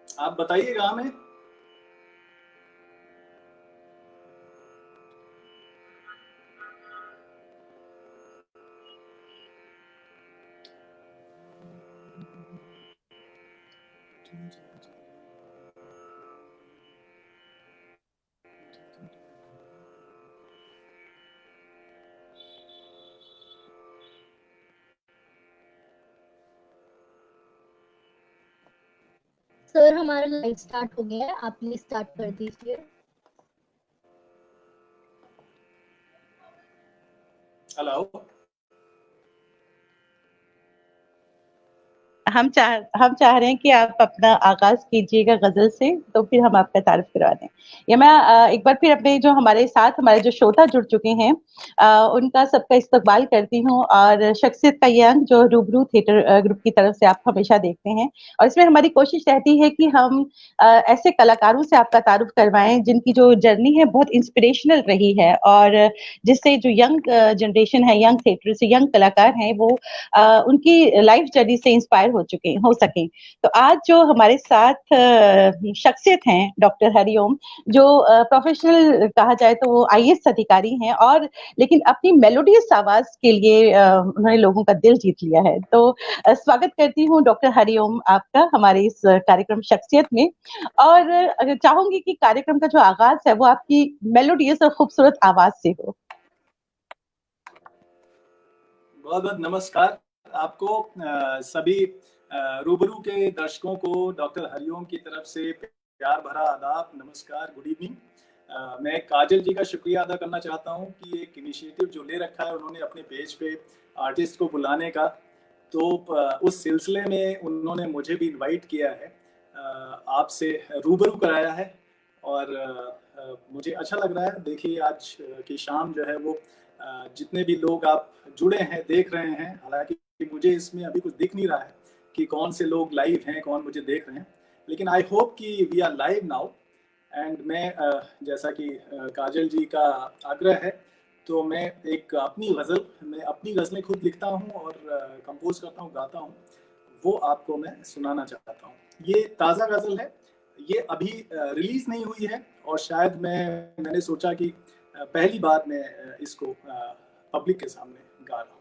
आप बताइएगा हमें। सर हमारा लाइव स्टार्ट हो गया है, आप प्लीज स्टार्ट कर दीजिए। हेलो। हम चाह रहे हैं कि आप अपना आगाज कीजिएगा गजल से, तो फिर हम आपका तारीफ करवा दें। या मैं एक बार फिर अपने जो हमारे जो श्रोता जुड़ चुके हैं उनका सबका इस्तकबाल करती हूँ। और शख्सियत का ये अंक जो रूबरू थिएटर ग्रुप की तरफ से आप हमेशा देखते हैं, और इसमें हमारी कोशिश रहती है कि हम ऐसे कलाकारों से आपका तारुफ करवाएं जिनकी जो जर्नी है बहुत इंस्पिरेशनल रही है, और जिससे जो यंग जनरेशन है, यंग थिएटर से यंग कलाकार हैं, वो उनकी लाइफ जर्नी से इंस्पायर हो सके। तो आज जो हमारे साथ शख्सियत हैं डॉक्टर हरिओम, जो प्रोफेशनल कहा जाए तो वो आईएएस अधिकारी हैं, और लेकिन अपनी मेलोडियस आवाज के लिए उन्होंने लोगों का दिल जीत लिया है। तो स्वागत करती हूँ डॉक्टर हरिओम आपका हमारे इस कार्यक्रम शख्सियत में। और चाहूंगी कि कार्यक्रम का जो आगाज है वो आपकी मेलोडियस और खूबसूरत आवाज से हो। बहुत बहुत नमस्कार आपको, सभी रूबरू के दर्शकों को डॉक्टर हरिओम की तरफ से प्यार भरा आदाब, नमस्कार, गुड इवनिंग। मैं काजल जी का शुक्रिया अदा करना चाहता हूं कि एक इनिशिएटिव जो ले रखा है उन्होंने अपने पेज पे आर्टिस्ट को बुलाने का, तो उस सिलसिले में उन्होंने मुझे भी इनवाइट किया है, आपसे रूबरू कराया है, और मुझे अच्छा लग रहा है। देखिए आज की शाम जो है वो जितने भी लोग आप जुड़े हैं, देख रहे हैं, हालांकि मुझे इसमें अभी कुछ दिख नहीं रहा है कि कौन से लोग लाइव हैं, कौन मुझे देख रहे हैं, लेकिन आई होप कि we are live now. And मैं जैसा कि काजल जी का आग्रह है, तो मैं अपनी गज़लें खुद लिखता हूँ और कंपोज करता हूँ, गाता हूँ, वो आपको मैं सुनाना चाहता हूँ। ये ताज़ा गज़ल है, ये अभी रिलीज़ नहीं हुई है, और शायद मैंने सोचा कि पहली बार मैं इसको पब्लिक के सामने गा रहा हूँ।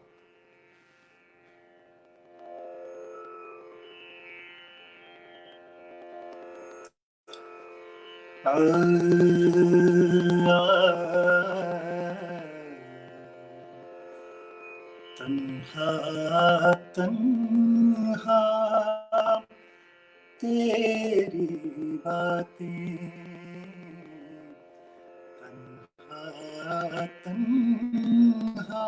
तन्हा तन्हा तेरी बातें, तन्हा तन्हा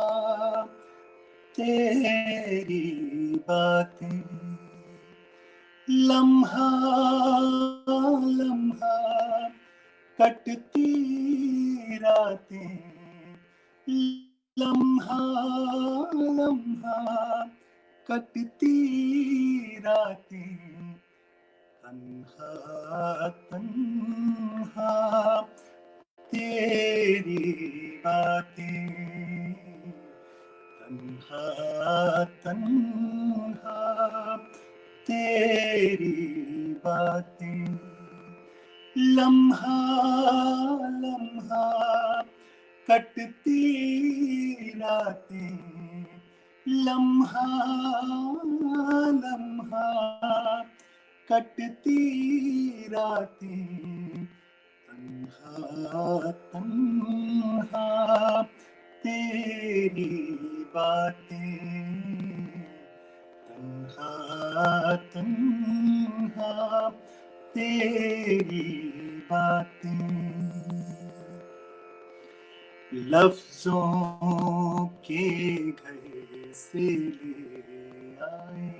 तेरी बातें, लम्हा लम्हा कटती रातें, लम्हा लम्हा कटती रातें, तन्हा तन्हा तेरी बातें, तन्हा तन्हा तेरी बातें, लम्हा लम्हा कटती रातें, लम्हा लम्हा कटती रातें, तन्हा तन्हा तेरी बातें, तन्हा तन्हा तेरी बातें लफ्जों के घर से ले आए,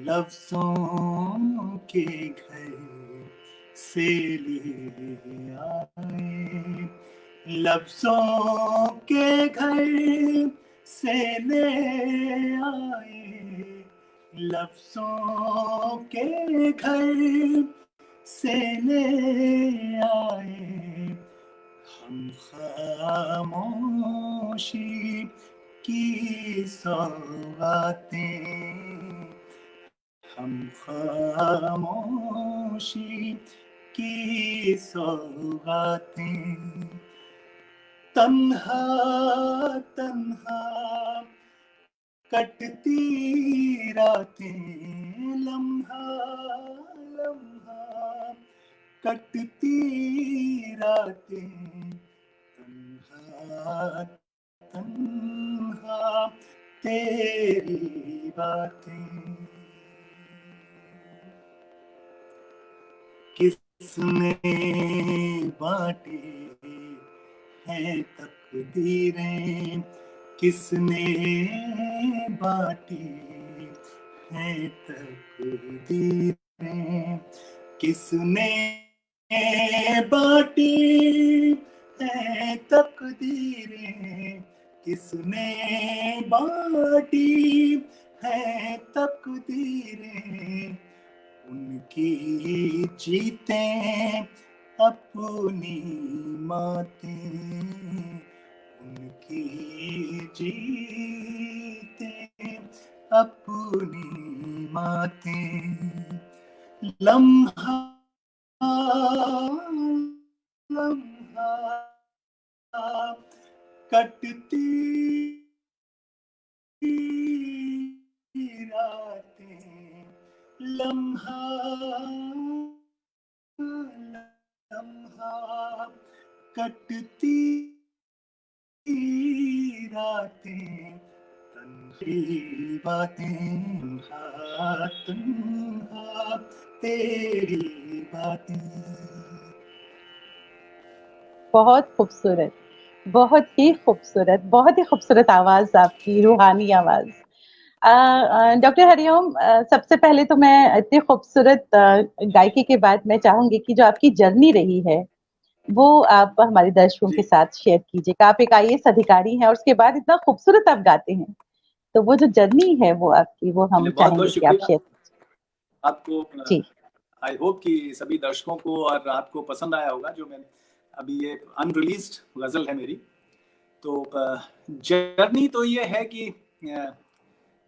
लफ्जों के घर से ले आए, लफ्जों के घर से ले आए, लफ्जों के घर से ले आए, हम खामोशी की सौगातें, हम खामोशी की सौगातें, तन्हा तन्हा कटती रातें, लम्हा लम्हा कटती रातें, तन्हा तन्हा तेरी बातें, किसने बांटी है तकदीरें, किसने बांटी है तकदीरें, किसने बांटी है तकदीरें, किसने बांटी है तकदीरें, उनकी जीतें अपनी मातें, उनकी जीतें अपनी मातें, लम्हा लम्हा कटती रातें, लम्हा लम्हा कटती रातें, तन्ही बातें, तन्हा तेरी बातें। बहुत खूबसूरत, बहुत ही खूबसूरत, बहुत ही खूबसूरत आवाज आपकी, रूहानी आवाज। डॉक्टर हरिओम, सबसे पहले तो मैं इतनी खूबसूरत गायकी के बाद मैं चाहूंगी कि जो आपकी जर्नी रही है वो आप हमारे दर्शकों के साथ शेयर कीजिएगा। आप एक IAS अधिकारी हैं और उसके बाद इतना खूबसूरत आप गाते हैं, तो वो जो जर्नी है वो आपकी, वो हम बहुत चाहेंगे बहुत कि आप शुक्रिया शेयर आपको। जी। आई होप कि सभी दर्शकों को और आपको पसंद आया होगा। जो मैं अभी ये अनरिलीज्ड गजल है मेरी, तो जर्नी तो ये है कि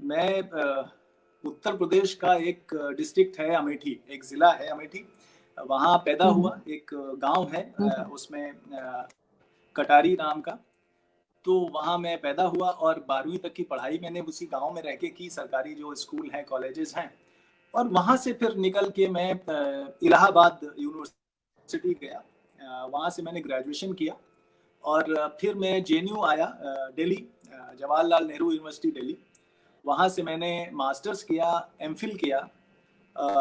मैं उत्तर प्रदेश का एक डिस्ट्रिक्ट है अमेठी, एक जिला है अमेठी, वहाँ पैदा हुआ। एक गांव है उसमें कटारी नाम का, तो वहाँ मैं पैदा हुआ और 12वीं तक की पढ़ाई मैंने उसी गांव में रह के की, सरकारी जो स्कूल हैं कॉलेजेस हैं। और वहाँ से फिर निकल के मैं इलाहाबाद यूनिवर्सिटी गया, वहाँ से मैंने ग्रेजुएशन किया और फिर मैं JNU आया, दिल्ली, जवाहरलाल नेहरू यूनिवर्सिटी दिल्ली। वहाँ से मैंने मास्टर्स किया, MPhil किया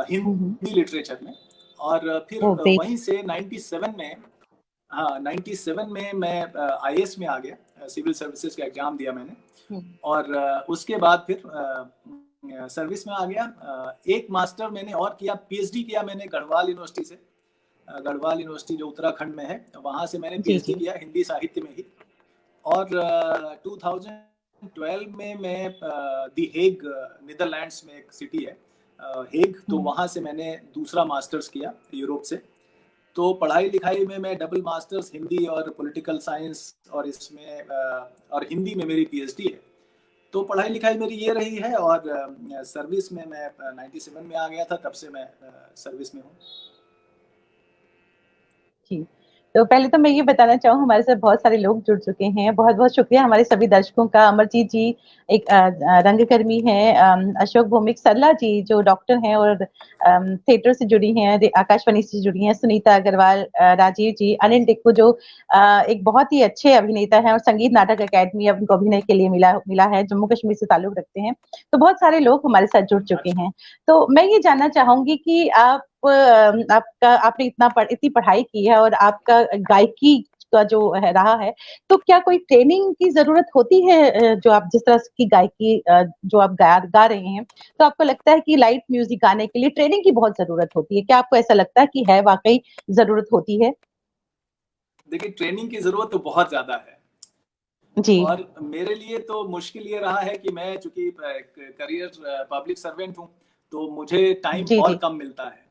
हिंदी लिटरेचर में, और फिर वहीं से 97 में, हाँ 97 में मैं IAS में आ गया, सिविल सर्विसेज का एग्जाम दिया मैंने, और उसके बाद फिर सर्विस में आ गया। एक मास्टर मैंने और किया, PhD किया मैंने गढ़वाल यूनिवर्सिटी से, गढ़वाल यूनिवर्सिटी जो उत्तराखंड में है, वहाँ से मैंने PhD किया हिंदी साहित्य में ही। और 2012 में मैं दी हेग, नीदरलैंड्स में एक सिटी है हेग, तो वहाँ से मैंने दूसरा मास्टर्स किया यूरोप से। तो पढ़ाई लिखाई में मैं डबल मास्टर्स हिंदी और पॉलिटिकल साइंस, और इसमें और हिंदी में मेरी PhD है। तो पढ़ाई लिखाई मेरी ये रही है, और सर्विस में मैं 97 में आ गया था, तब से मैं सर्विस में हूँ। जी, तो पहले तो मैं ये बताना चाहूँ, हमारे साथ बहुत सारे लोग जुड़ चुके हैं। बहुत बहुत शुक्रिया हमारे सभी दर्शकों का। अमरजीत जी एक रंगकर्मी हैं, अशोक भौमिक, सरला जी जो डॉक्टर हैं और थिएटर से जुड़ी हैं, आकाशवाणी से जुड़ी हैं, सुनीता अग्रवाल, राजीव जी, अनिल टिक्कू जो एक बहुत ही अच्छे अभिनेता हैं और संगीत नाटक अकेडमी उनको अभिनय के लिए मिला है, जम्मू कश्मीर से ताल्लुक रखते हैं। तो बहुत सारे लोग हमारे साथ जुड़ चुके हैं। तो मैं ये जानना चाहूंगी कि आप आपका आपने इतनी पढ़ाई की है और आपका गायकी का जो है रहा है, तो क्या कोई ट्रेनिंग की जरूरत होती है? जो आप जिस तरह की गायकी जो आप गा रहे हैं, तो आपको लगता है कि लाइट म्यूजिक गाने के लिए ट्रेनिंग की बहुत जरूरत होती है? क्या आपको ऐसा लगता है कि है वाकई जरूरत होती है? देखिए, ट्रेनिंग की जरूरत तो बहुत ज्यादा है। जी और मेरे लिए तो मुश्किल ये रहा है कि मैं चूंकि करियर पब्लिक सर्वेंट हूँ, तो मुझे टाइम जी और जी कम मिलता है।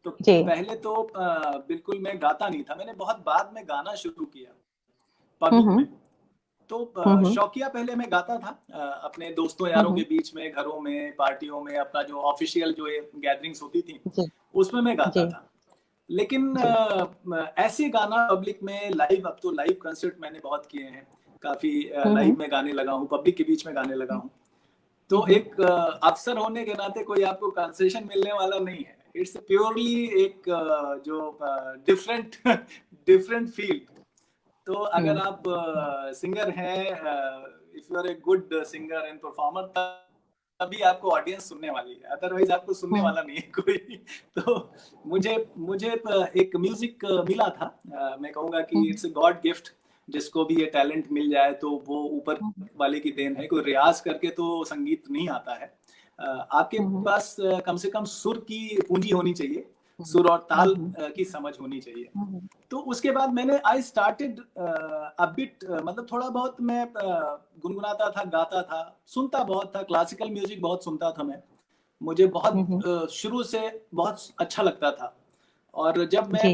तो जी पहले तो बिल्कुल मैं गाता नहीं था, मैंने बहुत बाद में गाना शुरू किया पब्लिक में। हम्म तो हम्म शौकिया पहले मैं गाता था, अपने दोस्तों यारों के हम्म बीच में, घरों में, पार्टियों में, अपना जो ऑफिशियल जो गैदरिंग्स होती थी जी उसमें मैं गाता जी था। लेकिन जी ऐसे गाना पब्लिक में लाइव, अब तो लाइव कंसर्ट मैंने बहुत किए हैं, काफी हम्म लाइव में गाने लगा हूँ, पब्लिक के बीच में गाने लगा हूँ। तो हम्म एक अफसर होने के नाते कोई आपको कंसेशन मिलने वाला नहीं है। इट्स प्योरली एक जो डिफरेंट डिफरेंट फील्ड। तो अगर हम्म आप सिंगर हैं, if you are a good singer and performer, तभी आपको ऑडियंस सुनने वाली है, अदरवाइज आपको सुनने हम्म वाला नहीं है कोई। तो मुझे मुझे एक म्यूजिक मिला था, मैं कहूँगा कि hmm it's a god gift. जिसको भी ये टैलेंट मिल जाए तो वो ऊपर वाले की देन है। कोई रियाज करके तो संगीत नहीं आता है। आपके हम्म पास कम से कम सुर की पूंजी होनी चाहिए, हम्म सुर और ताल हम्म की समझ होनी चाहिए। हम्म तो उसके बाद मैंने आई स्टार्टेड अबिट, मतलब थोड़ा बहुत मैं गुनगुनाता था, गाता था, सुनता बहुत था, क्लासिकल म्यूजिक बहुत सुनता था मैं। मुझे बहुत हम्म शुरू से बहुत अच्छा लगता था। और जब मैं जी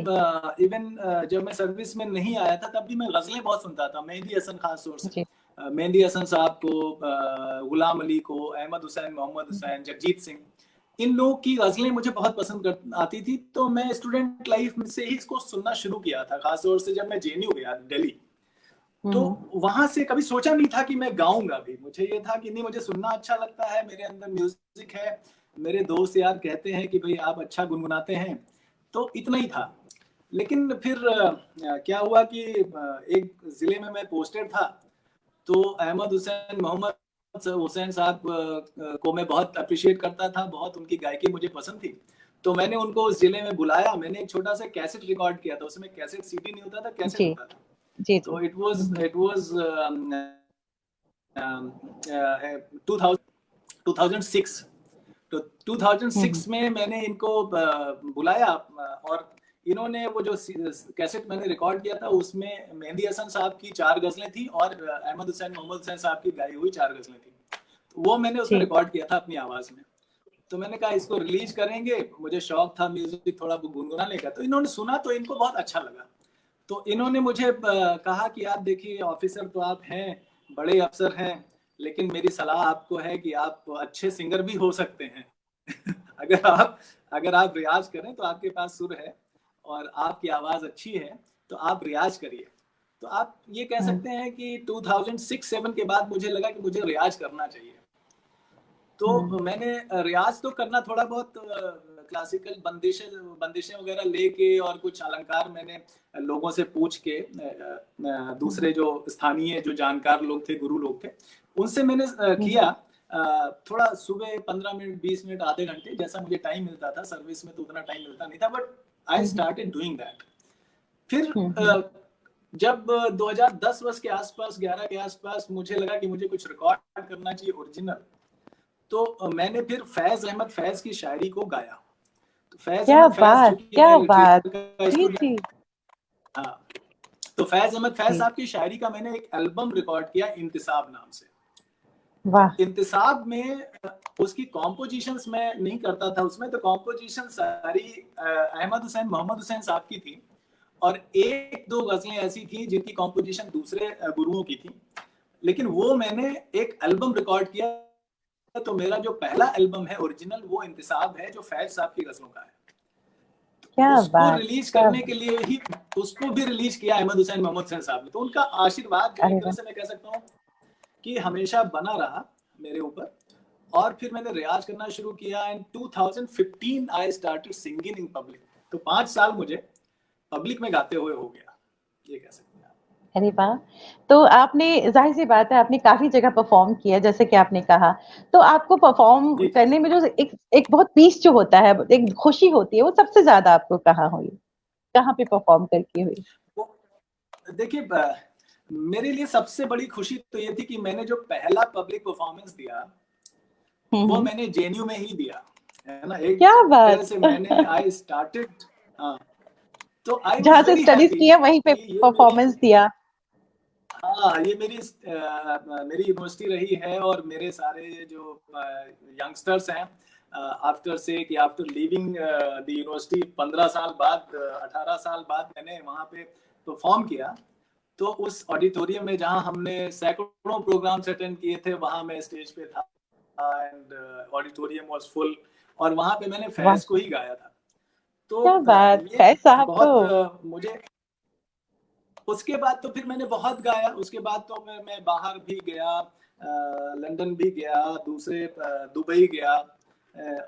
इवन जब मैं सर्विस में नहीं आया था तब भी मैं गजलें बहुत सुनता था, मेहंदी हसन खास तौर से। जी मेहंदी हसन साहब को, गुलाम अली को, अहमद हुसैन, मोहम्मद हम्म हुसैन, जगजीत सिंह, इन लोगों की गजलें मुझे बहुत पसंद आती थी। तो मैं स्टूडेंट लाइफ में से ही इसको सुनना शुरू किया था, खासतौर से जब मैं जेएनयू गया दिल्ली। तो हम्म वहां से कभी सोचा नहीं था कि मैं गाऊंगा भी। मुझे ये था कि नहीं, मुझे सुनना अच्छा लगता है, मेरे अंदर म्यूजिक है, मेरे दोस्त यार कहते हैं कि भाई आप अच्छा गुनगुनाते हैं, तो इतना ही था। लेकिन फिर क्या हुआ कि एक जिले में मैं पोस्टेड था, तो अहमद हुसैन, मोहम्मद हुसैन साहब को मैं बहुत अप्रिशिएट करता था, बहुत उनकी गायकी मुझे पसंद थी। तो मैंने उनको उस जिले में बुलाया, मैंने एक छोटा सा कैसेट रिकॉर्ड किया था। उसमें कैसेट सीडी नहीं होता था, कैसेट जी होता था। जी जी तो इट वाज 2006। तो हम्म 2006 में मैंने इनको बुलाया, और इन्होंने वो जो कैसेट मैंने रिकॉर्ड किया था उसमें मेहंदी हसन साहब की 4 गजलें थी और अहमद हुसैन, मोहम्मद हुसैन साहब की गाई हुई 4 गजलें थी। तो वो मैंने उसमें जी रिकॉर्ड किया था अपनी आवाज में। तो मैंने कहा इसको रिलीज करेंगे, मुझे शौक था म्यूजिक थोड़ा गुनगुनाने का। तो इन्होंने सुना तो इनको बहुत अच्छा लगा। तो इन्होंने मुझे कहा कि आप देखिए, ऑफिसर तो आप हैं, बड़े अफसर हैं, लेकिन मेरी सलाह आपको है कि आप अच्छे सिंगर भी हो सकते हैं। अगर आप रियाज करें तो आपके पास सुर है और आपकी आवाज अच्छी है, तो आप रियाज करिए। तो आप ये कह हम्म सकते हैं कि 2006-7 के बाद मुझे लगा कि मुझे रियाज करना चाहिए। तो मैंने रियाज तो करना थोड़ा बहुत, क्लासिकल बंदिशें बंदिशें वगैरह लेके और कुछ अलंकार मैंने लोगों से पूछ के, दूसरे जो स्थानीय जो जानकार लोग थे, गुरु लोग थे, उनसे मैंने किया। थोड़ा सुबह 15 मिनट, 20 मिनट, आधे घंटे, जैसा मुझे टाइम मिलता था। सर्विस में तो उतना टाइम मिलता नहीं था, but I started doing that. फिर जब 2010 वर्ष के आसपास, 11 के आसपास, मुझे लगा कि मुझे कुछ रिकॉर्ड करना चाहिए ओरिजिनल। तो मैंने फिर फैज अहमद फैज की शायरी को गाया। तो फैज क्या अहमद फैज, बात, चूंकि मैं क्या बात। लिटरेचर का जी स्टूडेंट, जी हाँ, तो फैज अहमद फैज जी साहब की शायरी का मैंने एक एल्बम रिकॉर्ड किया, इंतिसाब नाम से। तो वाह। इंतिसाब में उसकी कॉम्पोजिशंस मैं नहीं करता था उसमें, तो कॉम्पोजिशन सारी अहमद हुसैन, मोहम्मद हुसैन साहब की थी। और एक दो गजलें ऐसी थी जिनकी कॉम्पोजिशन दूसरे गुरुओं की थी। लेकिन वो मैंने एक एल्बम रिकॉर्ड किया। तो मेरा जो पहला एल्बम है ओरिजिनल, वो इंतिसाब है, जो फैज साहब की गजलों का है। क्या उसको बात, रिलीज क्या करने बात। के लिए ही, उसको भी रिलीज किया अहमद हुसैन, मोहम्मद हुसैन साहब ने। तो उनका आशीर्वाद जो अरे एक तरह वाह। से मैं कह सकता हूँ कि हमेशा बना रहा मेरे ऊपर। और फिर मैंने रियाज करना शुरू किया। इन 2015 I started singing in public. तो 5 साल मुझे पब्लिक में गाते हुए हो गया, ये कह सकते हैं। अरे वाह! तो आपने ज़ाहिर-सी बात है आपने काफ़ी जगह परफ़ॉर्म किया जैसे कि आपने कहा। तो आपको परफ़ॉर्म जी। करने में जो एक एक बहुत पीस जो होता है, एक खुशी होती है, वो सबसे ज़्यादा आपको कहाँ हुई? कहाँ पे परफ़ॉर्म करके हुई? वो देखिए मेरे लिए सबसे बड़ी खुशी तो ये थी कि मैंने जो पहला पब्लिक परफ़ॉर्मेंस दिया, हुँ, वो हुँ। मैंने जेएनयू में ही दिया, है ना? एक क्या तरह बात! से मैंने आई स्टार्टेड हाँ, तो आई जहाँ वाज़ से वेरी स्टडीज़ हैप्पी की है वहीं पे कि ये मेरी परफ़ॉर्मेंस दिया। हाँ, ये मेरी यूनिवर्सिटी रही है और मेरे सारे जो यंगस्टर्स हैं आफ्टर से कि आफ्टर लीविंग द यूनिवर्सिटी 15 साल बाद 18 साल बाद मैंने वहाँ पे परफॉर्म किया तो उस ऑडिटोरियम में जहाँ हमने सैकड़ों प्रोग्राम्स अटेंड किए थे वहाँ मैं स्टेज पे था एंड ऑडिटोरियम वाज फुल और वहाँ पे मैंने वाह! फैज़ को ही गाया था तो क्या बात! ये फैज़ साहब तो बहुत मुझे उसके बाद तो फिर मैंने बहुत गाया उसके बाद तो मैं बाहर भी गया लंदन भी गया दूसरे दुबई गया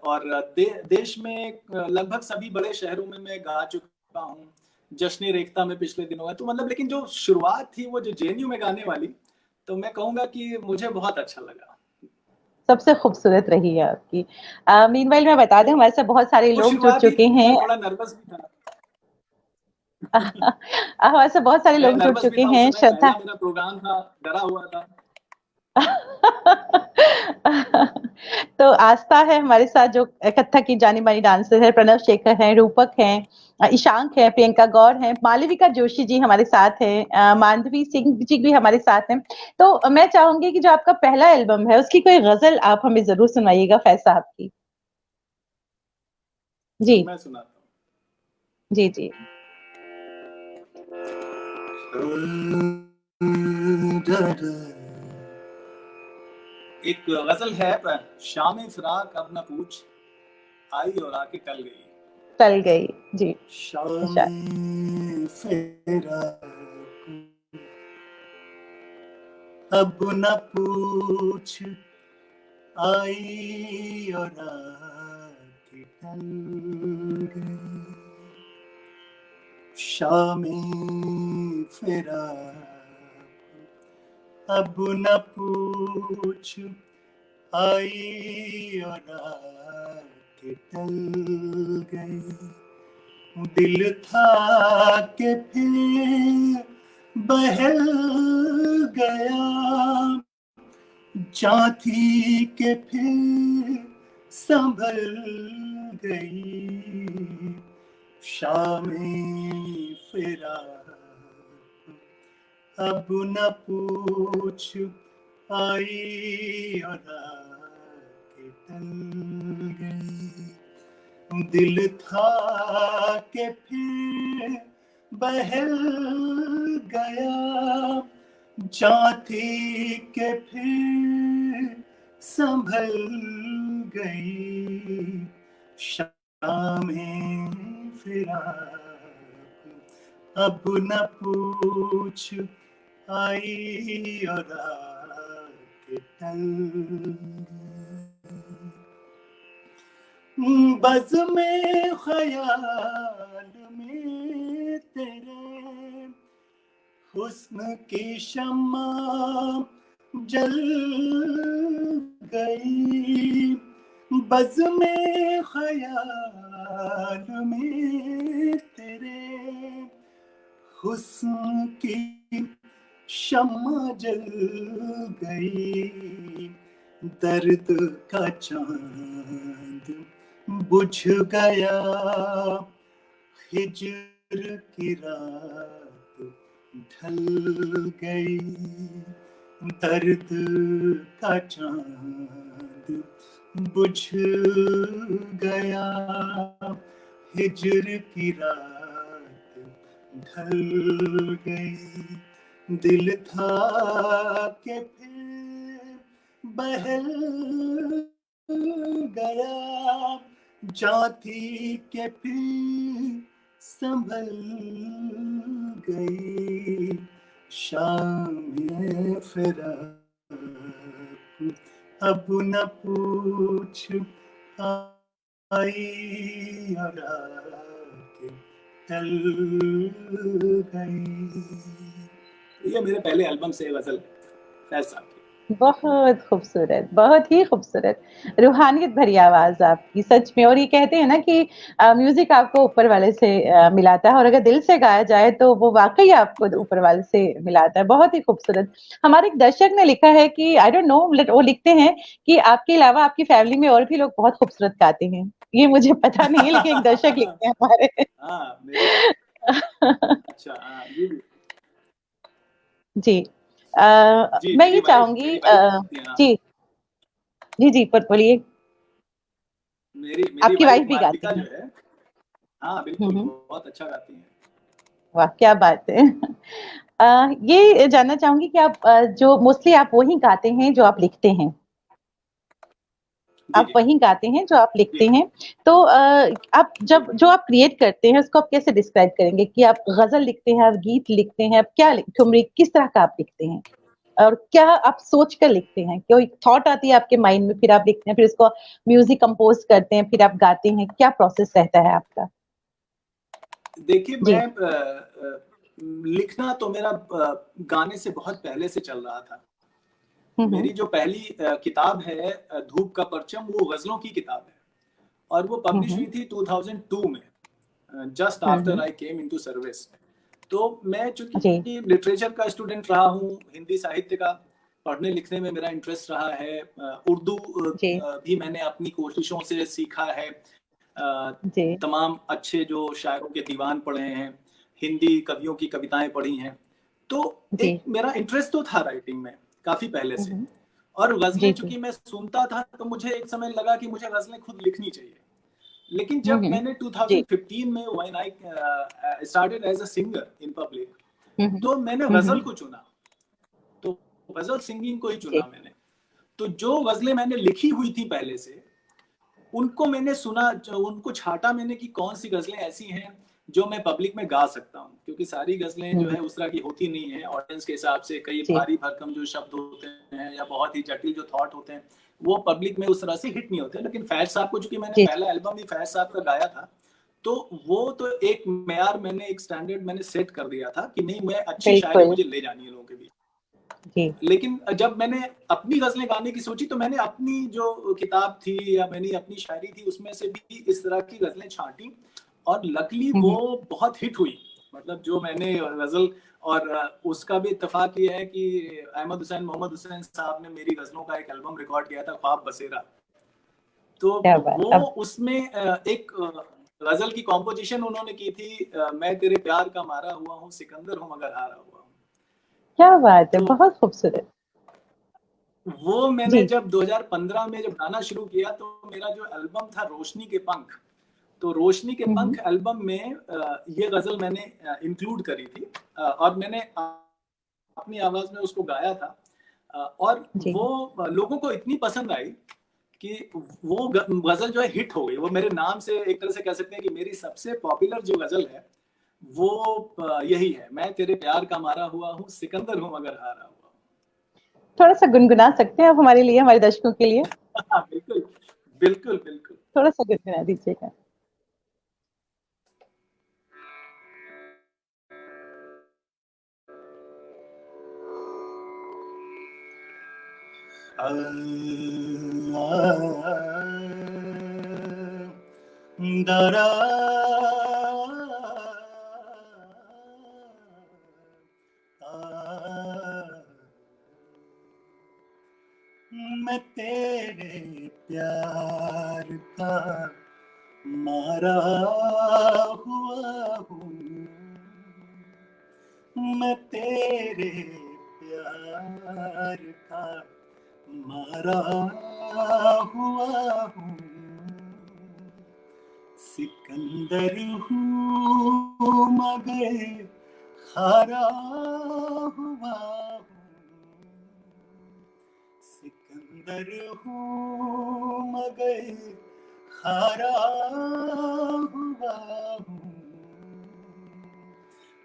और देश में लगभग सभी बड़े शहरों में मैं गा चुका हूँ जश्न रेख्ता में पिछले दिनों है तो मतलब लेकिन जो शुरुआत थी वो जो जेएनयू में गाने वाली तो मैं कहूँगा कि मुझे बहुत अच्छा लगा सबसे खूबसूरत रही है आपकी। मीनवाइल मैं बता दूँ वो हमारे साथ बहुत सारे वो लोग जुड़ शुरुआत ही चुके थी हैं। मैं थोड़ा नर्वस भी था हमारे साथ बहुत सारे मैं लोग जुड़ नर्वस भी चुके था उस हैं। समय श्रद्धा पहला मेरा प्रोग्राम था डरा हुआ था तो आस्था है हमारे साथ जो कथक की जानी-मानी डांसर है, प्रणव शेखर हैं, रूपक हैं, ईशांक हैं, प्रियंका गौर हैं, मालविका जोशी जी हमारे साथ हैं, माधवी सिंह जी भी हमारे साथ हैं। तो मैं चाहूँगी कि जो आपका पहला एल्बम है, उसकी कोई गज़ल आप हमें ज़रूर सुनाइएगा फैज़ साहब की। जी, मैं सुनाता हूँ जी, जी। एक गजल है शाम फिराक अब न पूछ आई और आके टल गई टल गई। जी, शाम इरशाद। फिराक अब न पूछ आई और आके टल गई शाम फिराक अब न पूछ आई और आके टल गई दिल था कि फिर बहल गया जाती के फिर संभल गई शामें फिरा अब न पूछ आई और आके टल गई दिल था कि फिर बहल गया जाती के फिर संभल गई शामें फिराक अब न पूछ आई और आके टल बज़ में ख़याल में तेरे हुस्न की शम्मा जल गई बज़ में ख़याल में तेरे हुस्न की शम्मा जल गई दर्द का चांद बुझ गया हिज्र की रात ढल गई दर्द का चांद बुझ गया हिज्र की रात ढल गई दिल था कि फिर बहल गया जाती के फिर संभल गई शाम फिराक अब न पूछ आई और आके टल गई ये मेरे पहले एल्बम से गजल है फैज साहब की। बहुत खूबसूरत, बहुत ही खूबसूरत, रूहानियत भरी आवाज आपकी सच में। और ये कहते हैं ना कि म्यूजिक आपको ऊपर वाले से मिलाता है, और अगर दिल से गाया जाए तो वो वाकई आपको ऊपर वाले से मिलाता है। बहुत ही खूबसूरत। हमारे एक दर्शक ने लिखा है कि आई डोंट नो, वो लिखते हैं कि आपके अलावा आपकी फैमिली में और भी लोग बहुत खूबसूरत गाते हैं। ये मुझे पता नहीं है, लेकिन एक दर्शक लिखते हैं हमारे। हाँ मेरे, अच्छा हाँ जी जी। जी, मैं ये चाहूंगी मेरी वाइफ गाती हैं, हाँ। जी, जी, जी, पर बोलिए। मेरी मेरी आपकी वाइफ वाइफ भी मालविका गाती जो हैं? है, हाँ हुँ, बिल्कुल हुँ। बहुत अच्छा गाती हैं। वाह! क्या बात है। ये जानना चाहूँगी कि आप जो मोस्टली आप वही गाते हैं जो आप लिखते हैं? जी आप जी वही गाते हैं जो आप लिखते जी हैं। तो आप जी। जब जो आप क्रिएट करते हैं उसको आप कैसे डिस्क्राइब करेंगे कि आप गज़ल लिखते हैं, आप गीत लिखते हैं, आप क्या ठुमरी किस तरह का आप लिखते हैं? और क्या आप सोच कर लिखते हैं? कोई थॉट आती है आपके माइंड में, फिर आप लिखते हैं, फिर उसको म्यूज़िक कंपोज़ करते हैं, फिर आप गाते हैं, क्या प्रोसेस रहता है आपका? देखिए जी। मैं लिखना तो मेरा गाने से बहुत पहले से चल रहा था। हुँ, मेरी हुँ। जो पहली किताब है धूप का परचम, वो गज़लों की किताब है और वो हुँ, पब्लिश हुँ। हुई थी 2002 में, जस्ट हुँ, आफ्टर हुँ। आई केम इनटू सर्विस। तो मैं जी, चूँकि लिटरेचर का स्टूडेंट रहा हूँ, हिंदी साहित्य का पढ़ने लिखने में मेरा इंटरेस्ट रहा है, उर्दू जी, भी मैंने अपनी कोशिशों से सीखा है। जी, तमाम अच्छे जो शायरों के दीवान पढ़े हैं, हिंदी कवियों की कविताएँ पढ़ी हैं। तो जी। एक मेरा इंटरेस्ट तो था राइटिंग में, काफ़ी पहले हुँ, से। हुँ। और गज़लें जी, जी। चूँकि मैं सुनता था, तो मुझे एक समय लगा कि मुझे गज़लें खुद लिखनी चाहिए। लेकिन हुँ, जब हुँ। मैंने जी। 2015 में when I started as a singer in public, हुँ, हुँ। तो मैंने हुँ, गज़ल हुँ। को चुना। तो गज़ल सिंगिंग को ही जी। चुना मैंने। तो जो गज़लें मैंने लिखी हुई थी पहले से, उनको मैंने सुना, उनको छाँटा मैंने कि कौन-सी गज़लें ऐसी हैं, जो मैं पब्लिक में गा सकता हूँ। क्योंकि सारी गज़लें जो हुँ, है उस तरह की होती नहीं हैं, ऑडियंस के हिसाब से कई जी। भारी-भरकम जो शब्द होते हैं या बहुत ही जटिल जो थॉट होते हैं, वो पब्लिक में उस तरह से हिट नहीं होते। लेकिन फैज़ साहब को चूँकि मैंने जी, जी। पहला एल्बम ही फैज़ साहब का गाया था, तो वो तो एक मेयार मैंने, एक स्टैंडर्ड मैंने सेट कर दिया था कि नहीं, मैं अच्छी शायरी बिल्कुल। मुझे ले जानी है लोगों के बीच। जी। लेकिन जब मैंने अपनी गज़लें गाने की सोची, तो मैंने अपनी जो किताब थी या मैंने अपनी शायरी थी, उसमें से भी इस तरह की गज़लें छाँटी और लकीली हुँ, वो हुँ। बहुत हिट हुई। मतलब जो मैंने गज़ल, और उसका भी इत्तेफ़ाक ये है कि अहमद हुसैन, मोहम्मद हुसैन साहब ने मेरी गज़लों का एक एल्बम रिकॉर्ड किया था, ख्वाब बसेरा। तो क्या बात! वो अब उसमें एक गज़ल की कॉम्पोज़िशन उन्होंने की थी, मैं तेरे प्यार का मारा हुआ हूँ, सिकंदर हूँ मगर हारा हुआ हूँ। क्या बात है! तो बहुत खूबसूरत। वो मैंने जी। जब 2015 में जब गाना शुरू किया, तो मेरा जो एल्बम था रोशनी के पंख, तो रोशनी के हुँ, हुँ। पंख एल्बम में ये गज़ल मैंने इंक्लूड करी थी, और मैंने अपनी आवाज़ में उसको गाया था, और जी। वो लोगों को इतनी पसंद आई कि वो गज़ल जो है हिट हो गई। वो मेरे नाम से एक तरह से कह सकते हैं कि मेरी सबसे पॉपुलर जो गज़ल है, वो यही है, मैं तेरे प्यार का मारा हुआ हूँ, सिकंदर हूँ मगर हारा हुआ हूँ। थोड़ा-सा गुनगुना सकते हैं आप हमारे लिए, हमारे दर्शकों के लिए? बिल्कुल, बिल्कुल, बिल्कुल। थोड़ा-सा गुनगुना दीजिएगा। दरा मैं तेरे प्यार का मारा हुआ हूँ, मैं तेरे प्यार का मारा हुआ हूँ, सिकंदर हूँ मगर हारा हुआ हूँ, सिकंदर हूँ मगर हारा हुआ हूँ,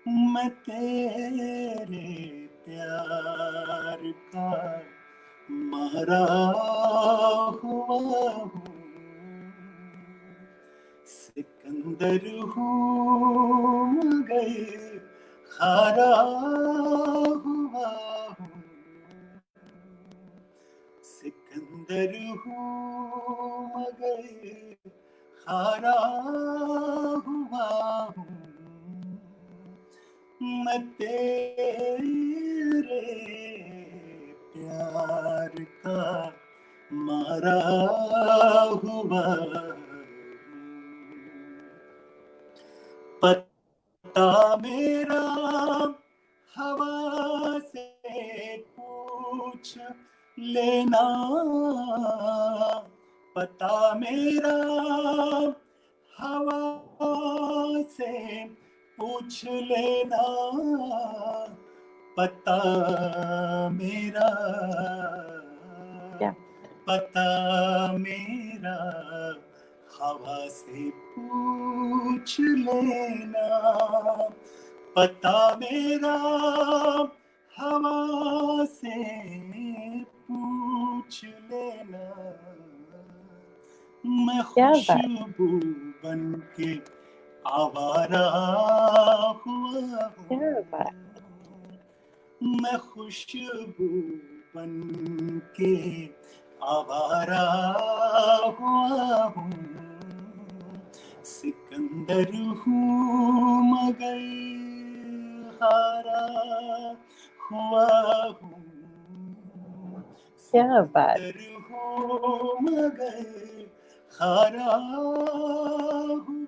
मैं तेरे प्यार का मारा हुआ हूँ, सिकंदर हूँ मगर हारा हुआ हूँ, सिकंदर हूँ मगर हारा हुआ हूँ, मैं तेरे प्यार का मारा हुआ हूँ। पता मेरा हवा से पूछ लेना, पता मेरा हवा से पूछ लेना, पता मेरा, क्या पता मेरा हवा से पूछ लेना, पता मेरा हवा से पूछ लेना, मैं क्या बात, खुशबू बन के आवारा हुआ क्या हूँ, बात, मैं खुशबू बन के आवारा हुआ हूँ, सिकंदर हूँ मगर हारा हुआ हूँ, क्या बात, सिकंदर हूँ मगर हारा हुआ हूँ,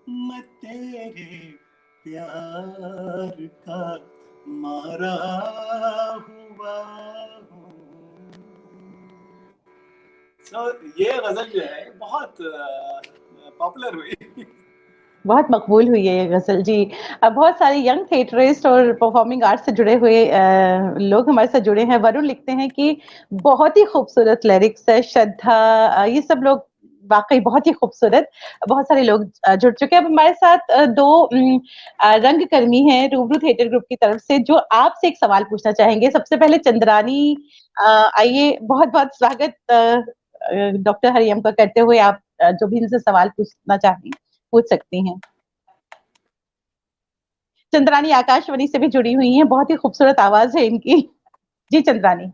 मैं तेरे प्यार का मारा हुआ हूँ। So, ये गजल जो है बहुत पॉपुलर हुई। बहुत मकबूल हुई है ये गजल जी। अब बहुत सारे यंग थिएटरिस्ट और परफॉर्मिंग आर्ट से जुड़े हुए लोग हमारे साथ जुड़े हैं। वरुण लिखते हैं कि बहुत ही खूबसूरत लिरिक्स है। श्रद्धा, ये सब लोग वाकई बहुत ही खूबसूरत। बहुत सारे लोग जुड़ चुके हैं। अब हमारे साथ दो रंगकर्मी हैं रूबरू थिएटर ग्रुप की तरफ से, जो आपसे एक सवाल पूछना चाहेंगे। सबसे पहले चंद्रानी, आइए, बहुत बहुत स्वागत डॉक्टर हरियम का करते हुए। आप जो भी इनसे सवाल पूछना चाहें पूछ सकती हैं। चंद्रानी आकाशवाणी से भी जुड़ी हुई हैं, बहुत ही खूबसूरत आवाज है इनकी। जी चंद्रानी।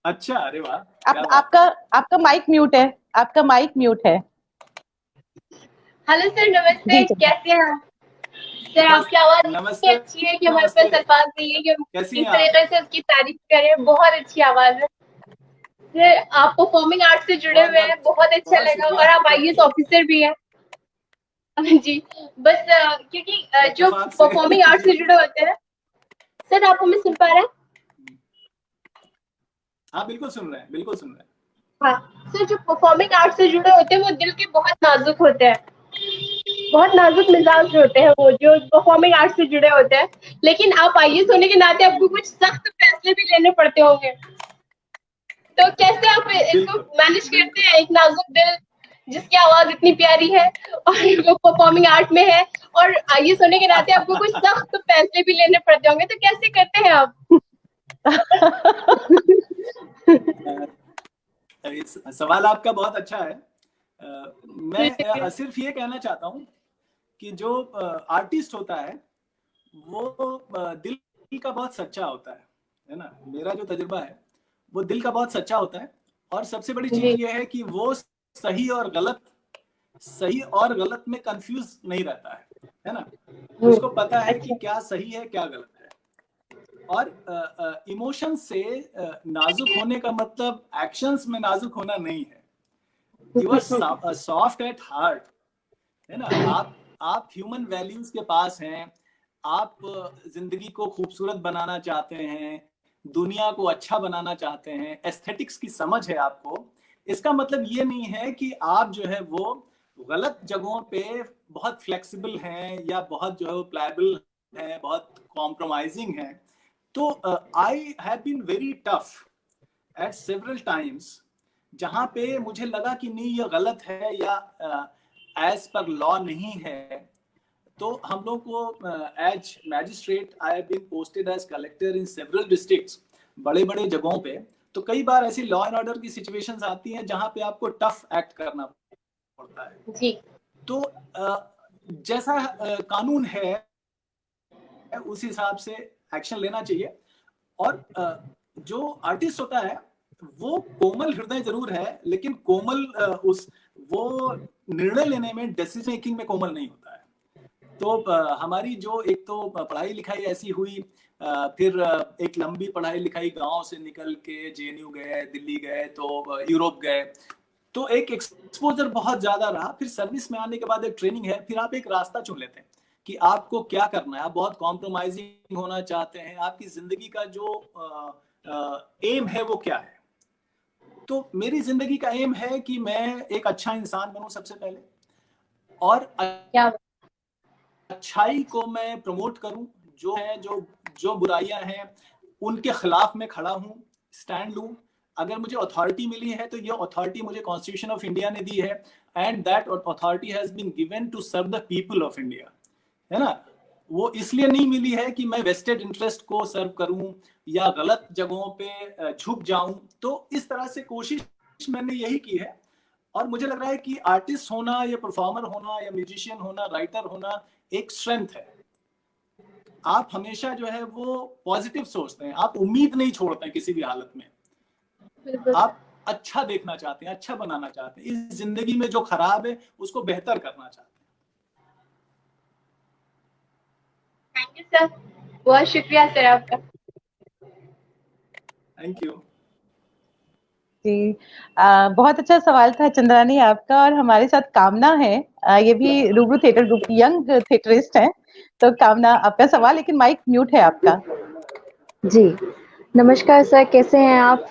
अच्छा, अरे वाह, आप, क्या बात आपका है। आपका माइक म्यूट है, आपका माइक म्यूट है। हेलो सर, नमस्ते, जी चंद्रानी। कैसे हैं आप? सर आपकी आवाज इतनी नमस्ते, अच्छी है कि हमारे नमस्ते, पास अल्फाज नहीं है कि हम कैसी किस हैं आप? तरीके से उसकी तारीफ करें। बहुत अच्छी आवाज है सर। आप परफॉर्मिंग आर्ट से जुड़े बहुत हुए हैं, बहुत अच्छा बहुत लगा। शुक्रिया, और आप थैंक आईएएस यू। ऑफिसर भी हैं। जी, बस क्योंकि जो इत्तेफाक से। परफॉर्मिंग आर्ट से जी, जुड़े होते हैं। सर आप हमें सुन पा रहे हैं? हाँ बिल्कुल सुन रहे हैं, बिल्कुल सुन रहे हैं। हाँ सर, जो परफॉर्मिंग आर्ट से जुड़े होते हैं वो दिल के बहुत नाजुक होते हैं, बहुत नाजुक मिजाज होते हैं वो जो परफॉर्मिंग आर्ट से जुड़े होते हैं। लेकिन आप आईएएस होने के नाते आपको कुछ सख्त फैसले भी लेने पड़ते होंगे, तो कैसे आप इसको बिल्कुल, मैनेज करते बिल्कुल। हैं? एक नाजुक दिल जिसकी आवाज इतनी प्यारी है और वो परफॉर्मिंग आर्ट में है, और आईएएस होने के नाते आपको कुछ सख्त फैसले भी लेने पड़ते होंगे, तो कैसे करते हैं आप? सवाल आपका बहुत अच्छा है। मैं सिर्फ ये कहना चाहता हूँ कि जो आर्टिस्ट होता है वो दिल का बहुत सच्चा होता है ना। मेरा जो तजुर्बा है वो दिल का बहुत सच्चा होता है। और सबसे बड़ी चीज जी ये है कि वो सही और गलत में कंफ्यूज नहीं रहता है ना। उसको पता है कि अच्छा क्या सही है क्या गलत है। और इमोशन से नाजुक होने का मतलब एक्शंस में नाजुक होना नहीं है। You are soft at heart, है ना। आप ह्यूमन वैल्यूज के पास हैं। आप जिंदगी को खूबसूरत बनाना चाहते हैं, दुनिया को अच्छा बनाना चाहते हैं, एस्थेटिक्स की समझ है आपको। इसका मतलब ये नहीं है कि आप जो है वो गलत जगहों पे बहुत फ्लेक्सिबल हैं या बहुत जो है प्लायबल हैं, बहुत कॉम्प्रोमाइजिंग हैं। तो I have been very tough at several times, जहां पे मुझे लगा कि नहीं ये गलत है या एज पर लॉ नहीं है। तो हम लोग को as magistrate I have been posted as collector in several districts, बड़े बड़े जगहों पे। तो कई बार ऐसी लॉ एंड ऑर्डर की सिचुएशंस आती हैं जहां पे आपको टफ एक्ट करना पड़ता है। जी तो जैसा कानून है उस हिसाब से एक्शन लेना चाहिए। और जो आर्टिस्ट होता है वो कोमल हृदय जरूर है, लेकिन कोमल वो निर्णय लेने में, डिसीजन मेकिंग में कोमल नहीं होता है। तो हमारी जो एक तो पढ़ाई लिखाई ऐसी हुई, फिर एक लंबी पढ़ाई लिखाई, गांव से निकल के जेएनयू गए, दिल्ली गए, तो यूरोप गए, तो एक एक्सपोजर बहुत ज्यादा रहा। फिर सर्विस में आने के बाद एक ट्रेनिंग है, फिर आप एक रास्ता चुन लेते हैं कि आपको क्या करना है। आप बहुत कॉम्प्रोमाइजिंग होना चाहते हैं, आपकी जिंदगी का जो एम है वो क्या है। तो मेरी जिंदगी का एम है कि मैं एक अच्छा इंसान बनूं सबसे पहले, और क्या अच्छाई को मैं प्रमोट करूं, जो है जो बुराइयां हैं उनके खिलाफ मैं खड़ा हूं, स्टैंड लूं। अगर मुझे अथॉरिटी मिली है तो ये अथॉरिटी मुझे कॉन्स्टिट्यूशन ऑफ इंडिया ने दी है, and that authority has been given to serve the people of India, है ना। वो इसलिए नहीं मिली है कि मैं वेस्टेड इंटरेस्ट को सर्व करूं या गलत जगहों पे झुक जाऊं। तो इस तरह से कोशिश मैंने यही की है। और मुझे लग रहा है कि आर्टिस्ट होना या परफॉर्मर होना या म्यूजिशियन होना, राइटर होना एक स्ट्रेंथ है। आप हमेशा जो है वो पॉजिटिव सोचते हैं, आप उम्मीद नहीं छोड़ते हैं किसी भी हालत में। बिल्कुल। आप अच्छा देखना चाहते हैं, अच्छा बनाना चाहते हैं, इस जिंदगी में जो खराब है उसको बेहतर करना चाहते हैं। थैंक यू सर, बहुत शुक्रिया सर आपका। Thank you. जी, बहुत अच्छा सवाल था चंद्रानी आपका। और हमारे साथ कामना है, ये भी रूबरू थिएटर ग्रुप की यंग थिएटरिस्ट हैं। तो कामना, आपका सवाल, लेकिन माइक म्यूट है आपका। जी, नमस्कार सर, कैसे हैं आप?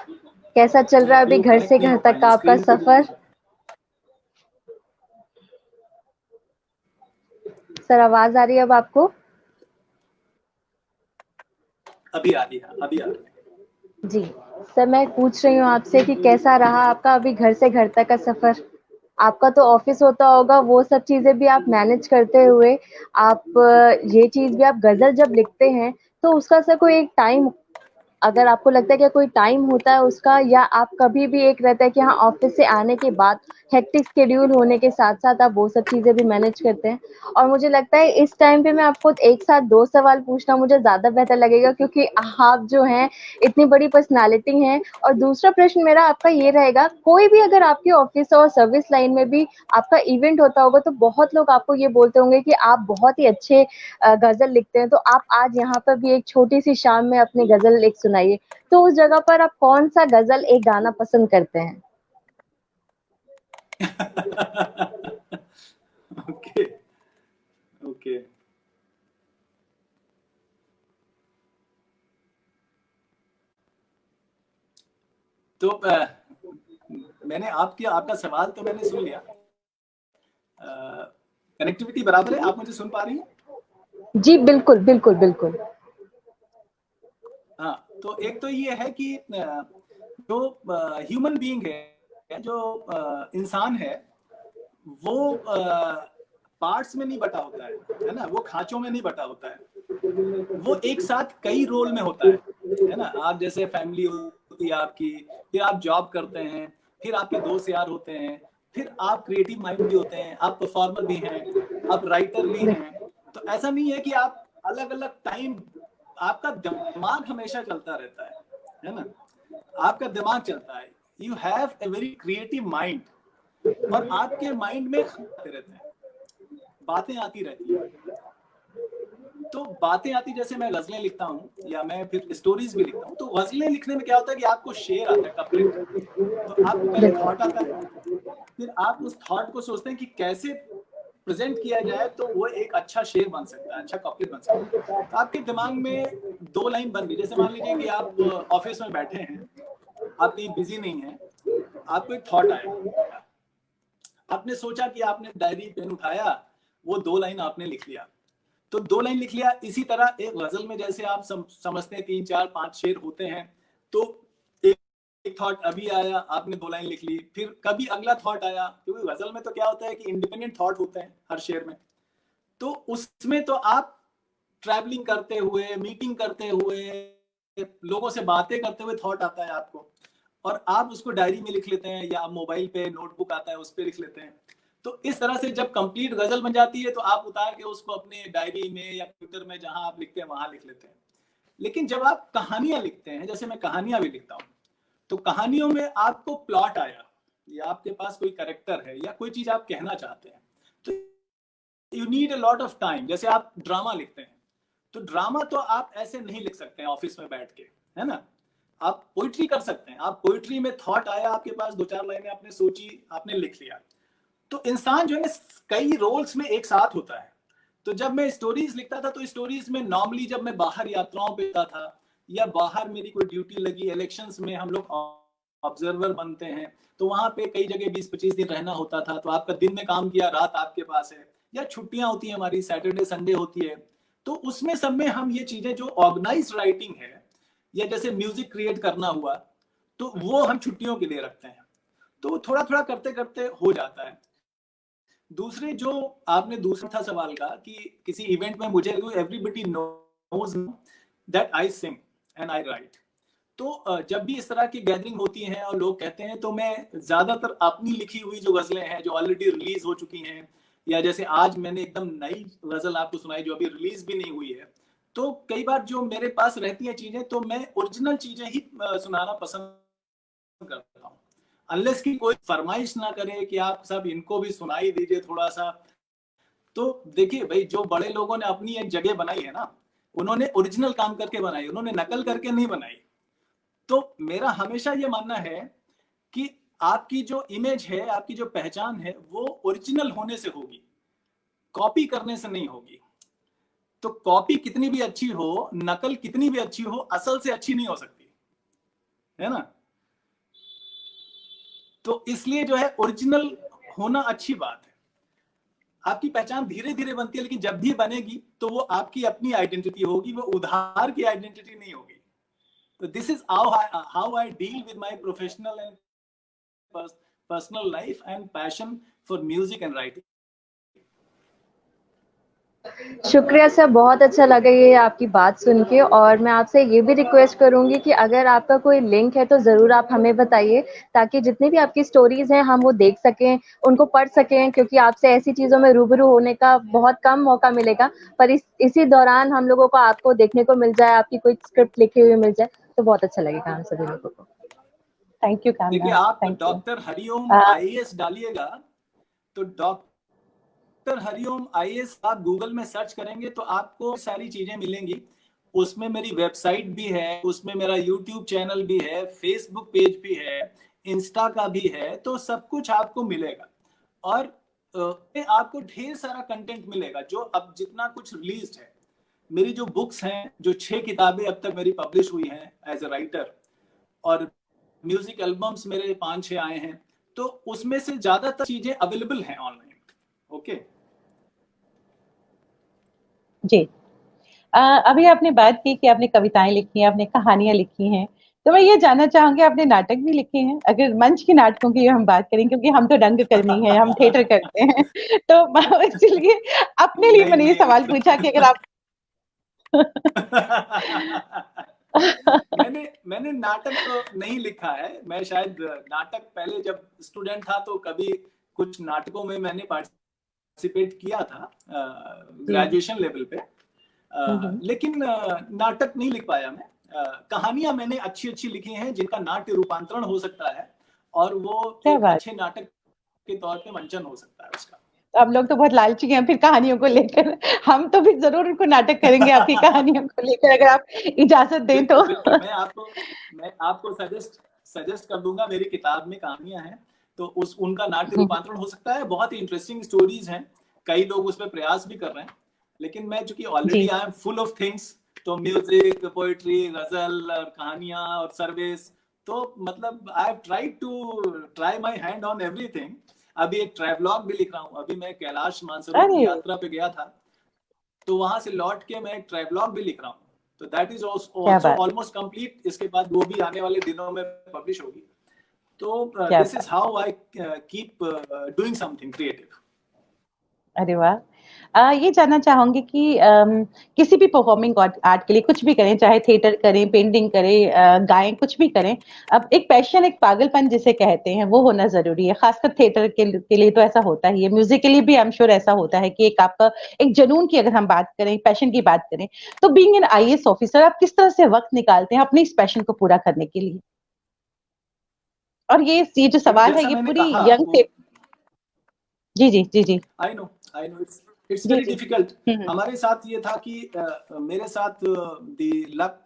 कैसा चल रहा है अभी घर से घर तक का आपका सफर? सर आवाज आ रही है अब आपको? अभी आ रही है, अभी आ रही है। जी सर, मैं पूछ रही हूँ आपसे कि कैसा रहा आपका अभी घर से घर तक का सफर? आपका तो ऑफिस होता होगा, वो सब चीजें भी आप मैनेज करते हुए आप ये चीज भी, आप गजल जब लिखते हैं तो उसका सर कोई एक टाइम, अगर आपको लगता है कि कोई टाइम होता है उसका, या आप कभी भी एक रहता है कि हाँ ऑफिस से आने के बाद हेक्टिक शेड्यूल होने के साथ साथ आप वो सब चीजें भी मैनेज करते हैं? और मुझे लगता है इस टाइम पे मैं आपको एक साथ 2 सवाल पूछना मुझे ज्यादा बेहतर लगेगा, क्योंकि आप जो हैं इतनी बड़ी पर्सनालिटी हैं। और दूसरा प्रश्न मेरा आपका ये रहेगा, कोई भी अगर आपके ऑफिस और सर्विस लाइन में भी आपका इवेंट होता होगा तो बहुत लोग आपको ये बोलते होंगे कि आप बहुत ही अच्छे गजल लिखते हैं, तो आप आज यहाँ पर भी एक छोटी सी शाम में अपनी गजल एक सुनाइए। तो उस जगह पर आप कौन सा गजल एक गाना पसंद करते हैं? Okay okay. तो मैंने आपका सवाल तो मैंने सुन लिया। कनेक्टिविटी बराबर है? आप मुझे सुन पा रही हैं? जी बिल्कुल बिल्कुल बिल्कुल। हाँ, तो एक तो ये है कि जो ह्यूमन बीइंग है, जो इंसान है, वो पार्ट्स में नहीं बटा होता है ना, वो खांचों में नहीं बटा होता है। वो एक साथ कई रोल में होता है ना। आप जैसे फैमिली होती है आपकी, फिर आप जॉब करते हैं, फिर आपके दोस्त यार होते हैं, फिर आप क्रिएटिव माइंड भी होते हैं, आप परफॉर्मर भी हैं, आप राइटर भी हैं। तो ऐसा नहीं है कि आप अलग अलग टाइम, आपका दिमाग हमेशा चलता रहता है ना। आपका दिमाग चलता है, you have a very creative mind, और आपके माइंड में आते रहते हैं, बातें आती रहती हैं। तो बातें आती, जैसे मैं गजलें लिखता हूँ या मैं फिर स्टोरीज भी लिखता हूँ, तो गजलें लिखने में क्या होता है कि आपको शेर आता है, कपलेट। तो आपको पहले थॉट आता है, फिर आप उस थॉट को सोचते हैं कि कैसे प्रेजेंट किया जाए तो वो एक अच्छा शेर बन सकता है, अच्छा कपलेट बन सकता है। तो आपके दिमाग में 2 लाइन बन गई। जैसे मान लीजिए कि आप ऑफिस में बैठे हैं, आप कहीं बिजी नहीं है, आपको एक थॉट आया, आपने सोचा कि आपने डायरी पेन उठाया, वो 2 लाइन आपने लिख लिया, तो 2 लाइन लिख लिया। इसी तरह एक गजल में जैसे आप समझते हैं 3 4 5 शेर होते हैं, तो एक थॉट अभी आया, आपने 2 लाइन लिख ली, फिर कभी अगला थॉट आया, क्योंकि गजल में तो क्या होता है कि इंडिपेंडेंट थॉट होते हैं हर शेर में। तो उसमें तो आप ट्रैवलिंग करते हुए, मीटिंग करते हुए, लोगों से बातें करते हुए थॉट आता है आपको, और आप उसको डायरी में लिख लेते हैं, या मोबाइल पे नोटबुक आता है उस पर लिख लेते हैं। तो इस तरह से जब कंप्लीट गजल बन जाती है तो आप उतार के उसको अपने डायरी में या ट्विटर में जहां आप लिखते हैं वहां लिख लेते हैं। लेकिन जब आप कहानियां लिखते हैं, जैसे मैं कहानियां भी लिखता हूँ, तो कहानियों में आपको प्लॉट आया या आपके पास कोई कैरेक्टर है या कोई चीज आप कहना चाहते हैं, तो you need a lot of time. जैसे आप ड्रामा लिखते हैं, तो ड्रामा तो आप ऐसे नहीं लिख सकते हैं ऑफिस में बैठ के, है ना। आप पोइट्री कर सकते हैं, आप पोइट्री में थॉट आया आपके पास, 2-4 लाइनें आपने सोची, आपने लिख लिया। तो इंसान जो है ना कई रोल्स में एक साथ होता है। तो जब मैं स्टोरीज लिखता था, तो स्टोरीज में नॉर्मली जब मैं बाहर यात्राओं पे था या बाहर मेरी कोई ड्यूटी लगी, इलेक्शंस में हम लोग ऑब्जर्वर बनते हैं, तो वहां पे कई जगह 20-25 दिन रहना होता था। तो आपका दिन में काम किया, रात आपके पास है, या छुट्टियां होती है हमारी, सैटरडे संडे होती है, तो उसमें सब में हम ये चीजें जो ऑर्गेनाइज्ड राइटिंग है या जैसे म्यूजिक क्रिएट करना हुआ, तो वो हम छुट्टियों के लिए रखते हैं। तो थोड़ा थोड़ा करते करते हो जाता है। दूसरे जो आपने दूसरा था सवाल का कि किसी इवेंट में मुझे everybody knows that I sing and I write, तो जब भी इस तरह की गैदरिंग होती है और लोग कहते हैं, तो मैं ज्यादातर अपनी लिखी हुई जो गजलें हैं जो ऑलरेडी रिलीज हो चुकी हैं, या जैसे आज मैंने एकदम नई गजल आपको सुनाई जो अभी रिलीज भी नहीं हुई है, तो कई बार जो मेरे पास रहती हैं चीजें, तो मैं ओरिजिनल चीजें ही सुनाना पसंद करता हूँ, अनलेस की कोई फरमाइश ना करे कि आप सब इनको भी सुनाई दीजिए थोड़ा सा। तो देखिए भाई, जो बड़े लोगों ने अपनी एक जगह बनाई है ना, उन्होंने ओरिजिनल काम करके बनाई, उन्होंने नकल करके नहीं बनाई। तो मेरा हमेशा ये मानना है कि आपकी जो इमेज है, आपकी जो पहचान है, वो ओरिजिनल होने से होगी, कॉपी करने से नहीं होगी। तो कॉपी कितनी भी अच्छी हो, नकल कितनी भी अच्छी हो, असल से अच्छी नहीं हो सकती, है ना। तो इसलिए जो है ओरिजिनल होना अच्छी बात है। आपकी पहचान धीरे धीरे बनती है, लेकिन जब भी बनेगी तो वो आपकी अपनी आइडेंटिटी होगी, वो उधार की आइडेंटिटी नहीं होगी। तो this is how I deal with my professional and personal life and passion for music and writing. शुक्रिया सर, बहुत अच्छा लगा ये आपकी बात सुन के। और मैं आपसे ये भी रिक्वेस्ट करूंगी कि अगर आपका कोई लिंक है तो ज़रूर आप हमें बताइए, ताकि जितनी भी आपकी स्टोरीज हैं हम वो देख सकें, उनको पढ़ सकें, क्योंकि आपसे ऐसी चीज़ों में रूबरू होने का बहुत कम मौका मिलेगा। पर इसी दौरान हम लोगों को आपको देखने को मिल जाए, आपकी कोई स्क्रिप्ट लिखी हुई मिल जाए, तो बहुत अच्छा लगेगा हम सभी लोगों को। थैंक यू कामना, देखिए, आप thank you. Doctor Hariom IAS डालिएगा, तो डॉक्टर हरिओम आईएएस आप गूगल में सर्च करेंगे तो आपको सारी चीजें मिलेंगी। उसमें मेरी वेबसाइट भी है, उसमें मेरा यूट्यूब चैनल भी है, फेसबुक पेज भी है, इंस्टा का भी है, तो सब कुछ आपको मिलेगा। और आपको ढेर सारा कंटेंट मिलेगा जो अब जितना कुछ रिलीज है। मेरी जो बुक्स हैं, जो 6 किताबें अब तक मेरी पब्लिश हुई हैं एज अ राइटर, और म्यूजिक एल्बम्स मेरे 5-6 आए हैं, तो उसमें से ज्यादातर चीजें अवेलेबल हैं ऑनलाइन। ओके जी। अभी आपने बात की कि आपने कविताएं लिखी हैं, आपने कहानियां लिखी हैं, तो मैं ये जानना चाहूंगी आपने नाटक भी लिखे हैं? अगर मंच के नाटकों की हम बात करें, क्योंकि हम तो रंगकर्मी हैं, हम थिएटर करते हैं, तो इसलिए अपने लिए मैंने ये सवाल पूछा कि अगर आप मैंने नाटक तो नहीं लिखा है। मैं शायद नाटक पहले जब स्टूडेंट था तो कभी कुछ नाटकों में मैंने पार्टिसिपेट किया था ग्रेजुएशन लेवल पे, लेकिन नाटक नहीं लिख पाया मैं। कहानियां मैंने अच्छी अच्छी लिखी हैं जिनका नाट्य रूपांतरण हो सकता है, और वो एक अच्छे नाटक के तौर पे मंचन हो सकता है उसका। आप लोग तो बहुत लालची हैं फिर कहानियों को लेकर। हम तो फिर जरूर उनको नाटक करेंगे आपकी कहानियों को लेकर, अगर आप इजाजत दें तो। बिल्कुल, मैं आपको सजेस्ट कर दूंगा। मेरी किताब में कहानियां हैं, तो उनका नाट्य रूपांतरण हो सकता है। बहुत ही इंटरेस्टिंग स्टोरीज हैं, कई लोग उसमें प्रयास भी कर रहे हैं, लेकिन मैं चूंकि already I am full of things, तो म्यूजिक, पोएट्री, गजल और कहानियां और सर्विस, तो मतलब I have tried to try my hand on everything. अभी एक ट्रैवलॉग भी लिख रहा हूँ। अभी मैं कैलाश मानसरोवर की यात्रा पे गया था, तो वहां से लौट के मैं एक ट्रैवलॉग भी लिख रहा हूँ, तो that is also almost complete. इसके बाद वो भी आने वाले दिनों में पब्लिश होगी। तो this is how I keep doing something creative. अरे वाह, ये जानना चाहूंगी कि किसी भी परफॉर्मिंग आर्ट के लिए कुछ भी करें, चाहे थिएटर करें, पेंटिंग करें, गाएं, कुछ भी करें, अब एक पैशन, एक पागलपन जिसे कहते हैं, वो होना जरूरी है। खासकर थिएटर के लिए तो ऐसा होता ही है, म्यूजिक के लिए भी आई एम श्योर ऐसा होता है कि एक आपका एक जुनून की अगर हम बात करें, पैशन की बात करें, तो बीइंग एन आईएएस ऑफिसर आप किस तरह से वक्त निकालते हैं अपने इस पैशन को पूरा करने के लिए? और ये जो सवाल है जैसा ये मैंने पूरी कहा यंग वो, जी जी जी जी आई नो इट्स जी वेरी जी डिफिकल्ट। हम्म हमारे साथ ये था कि मेरे साथ the luck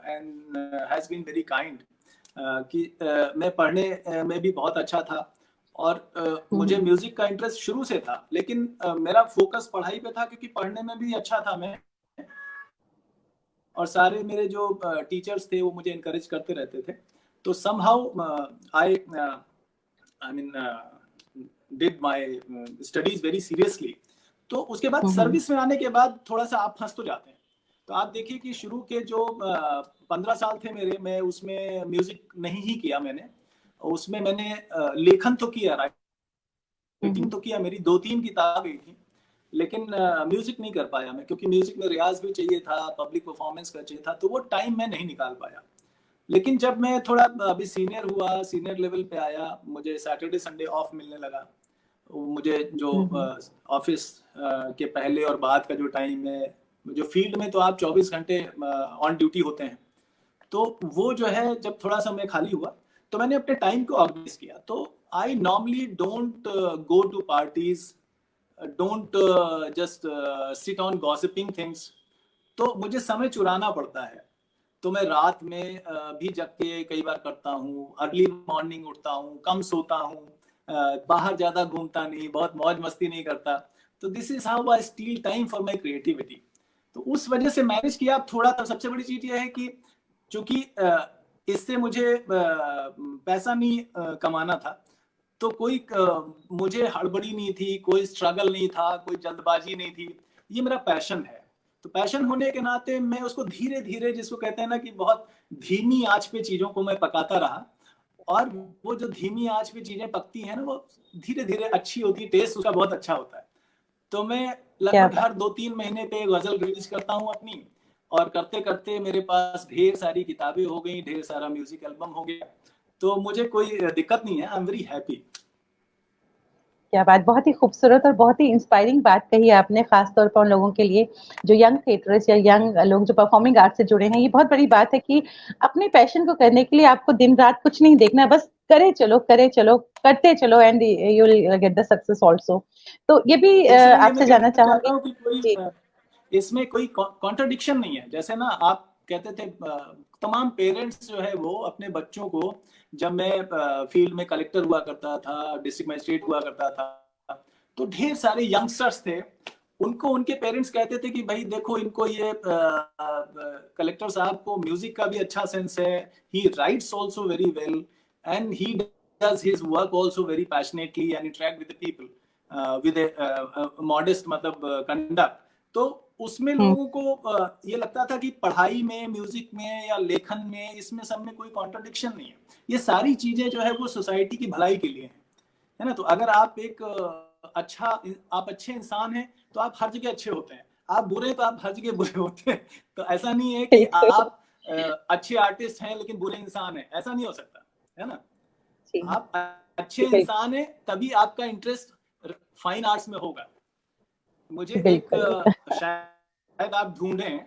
and has been very kind कि मैं पढ़ने में भी बहुत अच्छा था, और मुझे हम्म म्यूजिक का इंटरेस्ट शुरू से था, लेकिन मेरा फोकस पढ़ाई पे था क्योंकि पढ़ने में भी अच्छा था मैं, और सारे मेरे जो टीचर्स थे वो मुझे इनकरेज करते रहते थे। तो somehow I mean did my studies very seriously. तो उसके बाद हम्म सर्विस में आने के बाद थोड़ा सा आप फंस तो जाते हैं। तो आप देखिए कि शुरू के जो 15 साल थे मेरे, मैं उसमें म्यूजिक नहीं ही किया मैंने। उसमें मैंने लेखन तो किया, राइटिंग तो किया, मेरी 2-3 किताबें थी, लेकिन म्यूजिक नहीं कर पाया मैं, क्योंकि म्यूजिक में रियाज भी चाहिए था, पब्लिक परफॉर्मेंस का चाहिए था, तो वो टाइम मैं नहीं निकाल पाया। लेकिन जब मैं थोड़ा अभी सीनियर हुआ, सीनियर लेवल पे आया, मुझे सैटरडे संडे ऑफ मिलने लगा। मुझे जो हम्म ऑफिस के पहले और बाद का जो टाइम है, जो फील्ड में तो आप 24 घंटे ऑन ड्यूटी होते हैं, तो वो जो है जब थोड़ा सा मैं खाली हुआ तो मैंने अपने टाइम को ऑर्गेनाइज किया। तो I normally don't go to parties, don't just sit on gossiping things. तो मुझे समय चुराना पड़ता है। तो मैं रात में भी जग के कई बार करता हूँ, अर्ली मॉर्निंग उठता हूँ, कम सोता हूँ, बाहर ज्यादा घूमता नहीं, बहुत मौज मस्ती नहीं करता। तो this is how I steel time for my creativity. तो उस वजह से मैनेज किया। थोड़ा तो सबसे बड़ी चीज ये है कि चूंकि इससे मुझे पैसा नहीं कमाना था, तो कोई मुझे हड़बड़ी नहीं थी, कोई स्ट्रगल नहीं था, कोई जल्दबाजी नहीं थी। ये मेरा पैशन है। तो पैशन होने के नाते मैं उसको धीरे धीरे, जिसको कहते हैं ना कि बहुत धीमी आंच पे चीजों को मैं पकाता रहा, और वो जो धीमी आंच पे चीजें पकती हैं ना, वो धीरे धीरे अच्छी होती है, टेस्ट उसका बहुत अच्छा होता है। तो मैं क्या लगभग बात। हर 2-3 महीने पे गजल रिलीज करता हूँ अपनी, और करते करते मेरे पास ढेर सारी किताबें हो गई, ढेर सारा म्यूजिक एल्बम हो गया। तो मुझे कोई दिक्कत नहीं है, आई एम वेरी हैप्पी। क्या बात, बहुत ही खूबसूरत और बहुत ही इंस्पायरिंग बात कही आपने, खास तौर पर उन लोगों के लिए जो यंग थिएटर्स या यंग लोग जो परफॉर्मिंग आर्ट से जुड़े हैं। ये बहुत बड़ी बात है कि अपने पैशन को करने के लिए आपको दिन रात कुछ नहीं देखना है, बस करे चलो करते चलो, and you will get the success also. तो ये भी इसमें ये मैं आपसे जानना कहना चाहता चाहूंगी। हूँ कि कोई जी इसमें कोई कॉन्ट्रडिक्शन नहीं है। जैसे ना आप कहते थे, तमाम पेरेंट्स जो है वो अपने बच्चों को, जब मैं फील्ड में कलेक्टर हुआ करता था, डिस्ट्रिक्ट मजिस्ट्रेट हुआ करता था, तो ढेर सारे यंगस्टर्स थे, उनको उनके पेरेंट्स कहते थे कि भाई देखो इनको, ये कलेक्टर साहब को म्यूजिक का भी अच्छा सेंस है, ही rights also very well, and he does his work also very passionately and interact with the people with A modest मतलब कंडक्ट। तो उसमें हम्म लोगों को ये लगता था कि पढ़ाई में, म्यूजिक में या लेखन में, इसमें सब में कोई कॉन्ट्रडिक्शन नहीं है। ये सारी चीजें जो है वो सोसाइटी की भलाई के लिए है ना। तो अगर आप एक आप अच्छे इंसान हैं तो आप हर जगह अच्छे होते हैं, आप बुरे हैं तो आप हर जगह बुरे होते हैं। तो ऐसा नहीं है कि बिल्कुल आप अच्छे आर्टिस्ट हैं लेकिन बुरे इंसान हैं, ऐसा नहीं हो सकता, है ना। जी आप अच्छे बिल्कुल इंसान हैं तभी आपका इंटरेस्ट फाइन आर्ट्स में होगा। मुझे एक बिल्कुल शायद आप ढूंढें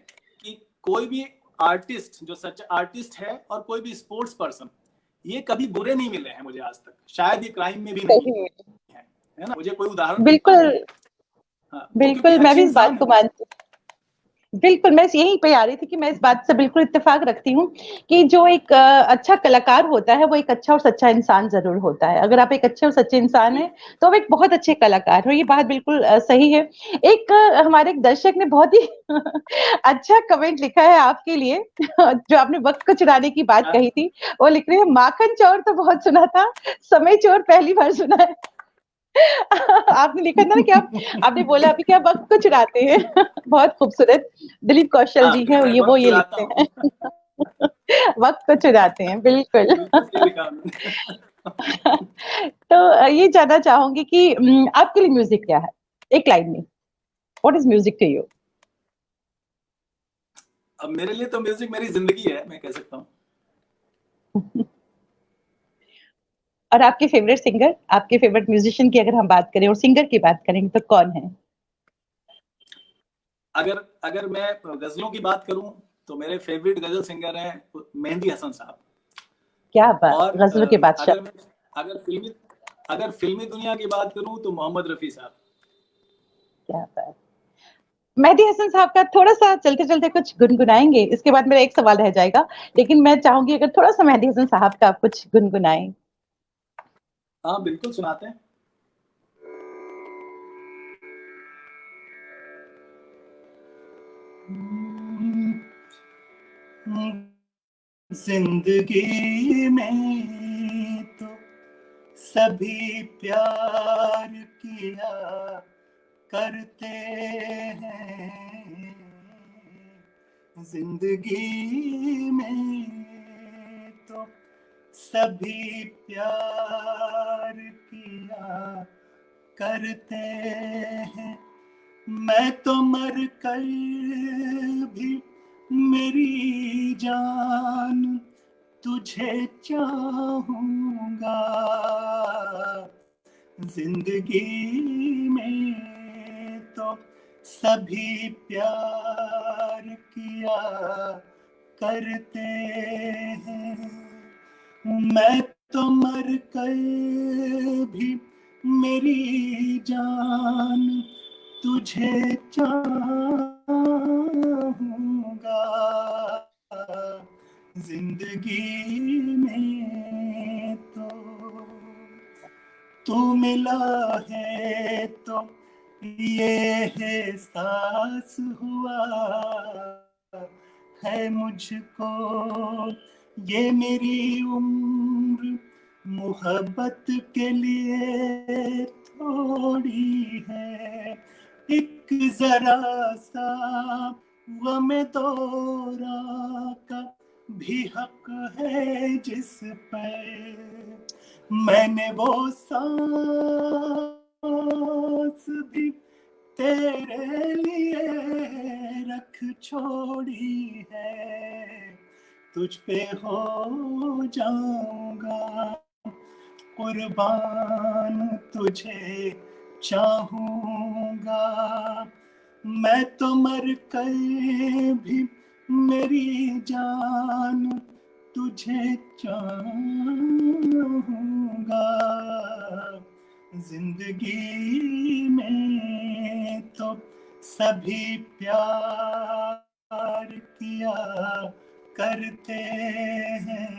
कि कोई भी आर्टिस्ट जो सच्चा आर्टिस्ट है और कोई भी स्पोर्ट्स पर्सन, ये कभी बुरे नहीं मिले हैं मुझे आज तक। शायद ये क्राइम में भी नहीं सही है ना। मुझे कोई उदाहरण दिखता बिल्कुल नहीं है। हाँ, वो क्योंकि बिल्कुल, मैं अच्छे भी इस इंसान बात है को वो सब। मानती हूँ। बिल्कुल, मैं यहीं पे आ रही थी कि मैं इस बात से बिल्कुल इत्तेफाक रखती हूँ कि जो एक अच्छा कलाकार होता है वो एक अच्छा और सच्चा इंसान जरूर होता है। अगर आप एक अच्छे और सच्चे इंसान हैं तो आप एक बहुत अच्छे कलाकार हो, ये बात बिल्कुल सही है। एक हमारे एक दर्शक ने बहुत ही अच्छा कमेंट लिखा है आपके लिए जो आपने वक्त को चुराने की बात कही थी। वो लिख रहे हैं, माखन चोर तो बहुत सुना था, समय चोर पहली बार सुना है। आपने लिखा था ना कि आपने बोला अभी कि आप वक्त को चुराते हैं। बहुत खूबसूरत। दिलीप कौशल हाँ, जी हैं, मैं वक्त ये चुराता लिखते हूँ। हैं। वक्त को चुराते हैं, बिल्कुल। बिल्कुल सही लिखा आपने। तो ये जानना चाहूंगी कि आपके लिए म्यूजिक क्या है, एक लाइन में? What is music to you? अब मेरे लिए तो म्यूजिक मेरी जिंदगी है, मैं कह सकता हूँ। और आपके फेवरेट सिंगर, आपके फेवरेट म्यूजिशियन की अगर हम बात करें और सिंगर की बात करें तो कौन है? अगर मैं गजलों की बात करूं तो मेरे फेवरेट गजल सिंगर हैं मेहंदी हसन साहब। क्या बात, और गजलों के बादशाह। अगर फिल्मी दुनिया की बात करूं तो मोहम्मद रफी साहब। क्या बात। मेहंदी हसन साहब का थोड़ा सा चलते चलते कुछ गुनगुनाएंगे, इसके बाद मेरा एक सवाल रह जाएगा, लेकिन मैं चाहूंगी अगर थोड़ा सा मेहंदी हसन साहब का कुछ गुनगुनाएं। हाँ बिल्कुल, सुनाते हैं। जिंदगी में तो सभी प्यार किया करते हैं, जिंदगी में तो सभी प्यार किया करते हैं। मैं तो मर कर भी मेरी जान तुझे चाहूंगा, जिंदगी में तो सभी प्यार किया करते हैं। मैं तो मर कर भी मेरी जान तुझे चाहूंगा, जिंदगी में तो तू मिला है तो ये एहसास हुआ है मुझको, ये मेरी उम्र मोहब्बत के लिए थोड़ी है, एक जरा सा गम दौरा का भी हक है जिस पर मैंने वो सांस भी तेरे लिए रख छोड़ी है, तुझ पे हो जाऊंगा कुर्बान, तुझे चाहूंगा। मैं तो मर कर भी मेरी जान तुझे चाहूंगा, जिंदगी में तो सभी प्यार किया करते हैं।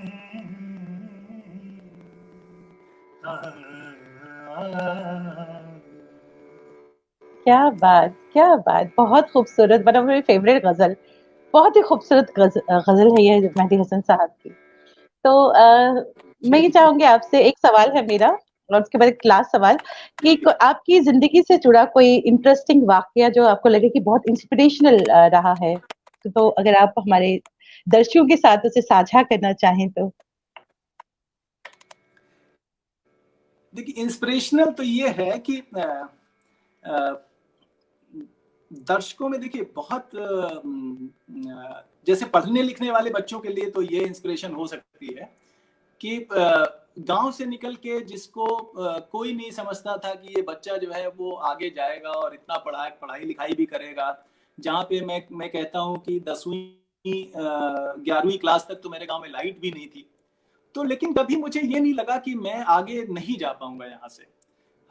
क्या बात, क्या बात, बहुत खूबसूरत, वन ऑफ माय फेवरेट गजल, बहुत ही खूबसूरत गजल है ये मेहंदी हसन साहब की। तो मैं ये चाहूंगी आपसे, एक सवाल है मेरा और उसके बाद एक लास्ट सवाल कि आपकी जिंदगी से जुड़ा कोई इंटरेस्टिंग वाकया जो आपको लगे कि बहुत इंस्पिरेशनल रहा है, तो अगर आप हमारे दर्शकों के साथ उसे साझा करना चाहें तो। देखिए, इंस्पिरेशनल तो ये है कि दर्शकों में देखिए बहुत जैसे पढ़ने लिखने वाले बच्चों के लिए तो ये इंस्पिरेशन हो सकती है कि गांव से निकल के जिसको कोई नहीं समझता था कि ये बच्चा जो है वो आगे जाएगा और इतना पढ़ाई लिखाई भी करेगा, जहाँ पे मैं कहता हूँ कि 10वीं 11वीं क्लास तक तो मेरे गांव में लाइट भी नहीं थी, तो लेकिन कभी मुझे ये नहीं लगा कि मैं आगे नहीं जा पाऊंगा यहाँ से।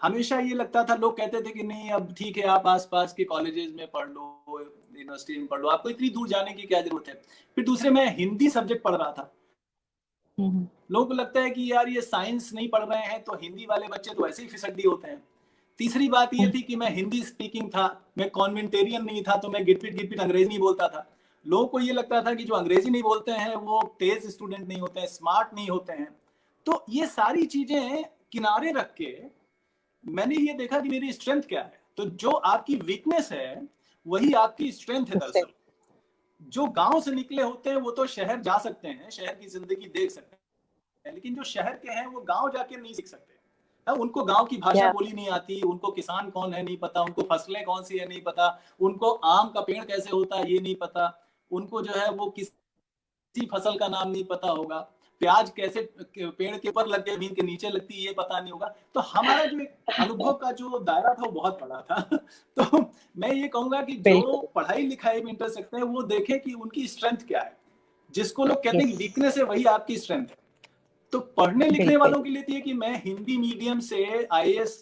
हमेशा ये लगता था, लोग कहते थे कि नहीं अब ठीक है, आप आसपास के कॉलेजेस में पढ़ लो, यूनिवर्सिटी में पढ़ लो, आपको इतनी दूर जाने की क्या जरूरत है। फिर दूसरे मैं हिंदी सब्जेक्ट पढ़ रहा था, लोगों को लगता है कि यार ये साइंस नहीं पढ़ रहे हैं तो हिंदी वाले बच्चे तो ऐसे ही फिसड्डी होते हैं। तीसरी बात ये थी कि मैं हिंदी स्पीकिंग था, मैं कॉन्वेंटेरियन नहीं था, तो मैं गिटपिट अंग्रेजी नहीं बोलता था। लोगों को ये लगता था कि जो अंग्रेजी नहीं बोलते हैं वो तेज स्टूडेंट नहीं होते हैं, स्मार्ट नहीं होते हैं। तो ये सारी चीजें किनारे रख के मैंने ये देखा कि मेरी स्ट्रेंथ क्या है। तो जो आपकी वीकनेस है वही आपकी स्ट्रेंथ है। दरअसल जो गांव से निकले होते हैं वो तो शहर जा सकते हैं, शहर की जिंदगी देख सकते हैं, लेकिन जो शहर के हैं वो गांव जाके नहीं सीख सकते। उनको गांव की भाषा Yeah. बोली नहीं आती, उनको किसान कौन है नहीं पता, उनको फसलें कौन सी है नहीं पता, उनको आम का पेड़ कैसे होता है ये नहीं पता, उनको जो है वो किसी फसल का नाम नहीं पता होगा, प्याज कैसे पेड़ के ऊपर लग के जमीन के नीचे लगती है ये पता नहीं होगा। तो हमारा जो अनुभव का जो दायरा था वो बहुत बड़ा था। तो मैं ये कहूंगा कि जो पढ़ाई लिखाई में इंटरेस्ट रखते हैं वो देखें कि उनकी स्ट्रेंथ क्या है। जिसको लोग कहते हैं वीकनेस है वही आपकी स्ट्रेंथ है। तो पढ़ने लिखने वालों के लिए थी कि मैं हिंदी मीडियम से आईएएस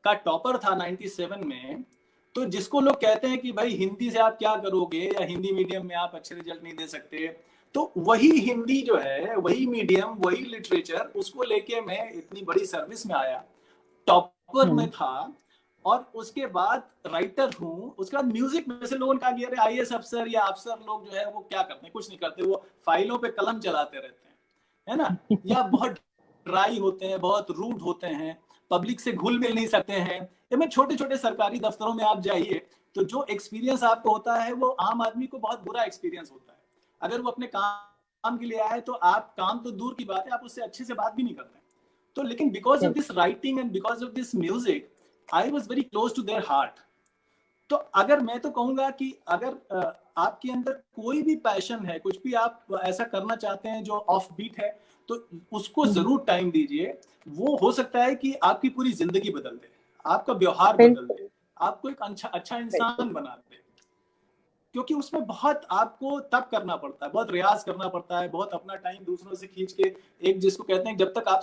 का टॉपर था 97 में, तो जिसको लोग कहते हैं कि भाई हिंदी से आप क्या करोगे या हिंदी मीडियम में आप अच्छे रिजल्ट नहीं दे सकते, तो वही हिंदी जो है, वही मीडियम, वही लिटरेचर, उसको लेके मैं इतनी बड़ी सर्विस में आया, टॉपर में था, और उसके बाद राइटर हूँ। उसके बाद म्यूजिक में से लोगों ने कहा कि अरे आईएएस अफसर या अफसर लोग जो है वो क्या करते हैं, कुछ नहीं करते, वो फाइलों पे कलम चलाते रहते हैं, है ना, या बहुत ड्राई होते हैं, बहुत रूड होते हैं, पब्लिक से घुल मिल नहीं सकते हैं। में छोटे छोटे सरकारी दफ्तरों में आप जाइए तो जो एक्सपीरियंस आपको होता है वो आम आदमी को बहुत बुरा एक्सपीरियंस होता है। अगर वो अपने काम के लिए आए तो आप, काम तो दूर की बात है, आप उससे अच्छे से बात भी नहीं करते। तो लेकिन because of this writing and because of this music I was very close to their heart. तो अगर मैं तो कहूंगा कि अगर आपके अंदर कोई भी पैशन है, कुछ भी आप ऐसा करना चाहते हैं जो ऑफ बीट है, तो उसको जरूर टाइम दीजिए। वो हो सकता है कि आपकी पूरी जिंदगी बदल दे, आपका व्यवहार बदल दे, आपको एक अच्छा इंसान बना दे। क्योंकि उसमें बहुत आपको तप करना पड़ता है, बहुत रियाज करना पड़ता है, बहुत अपना टाइम दूसरों से खींच के, एक जिसको कहते हैं जब तक आप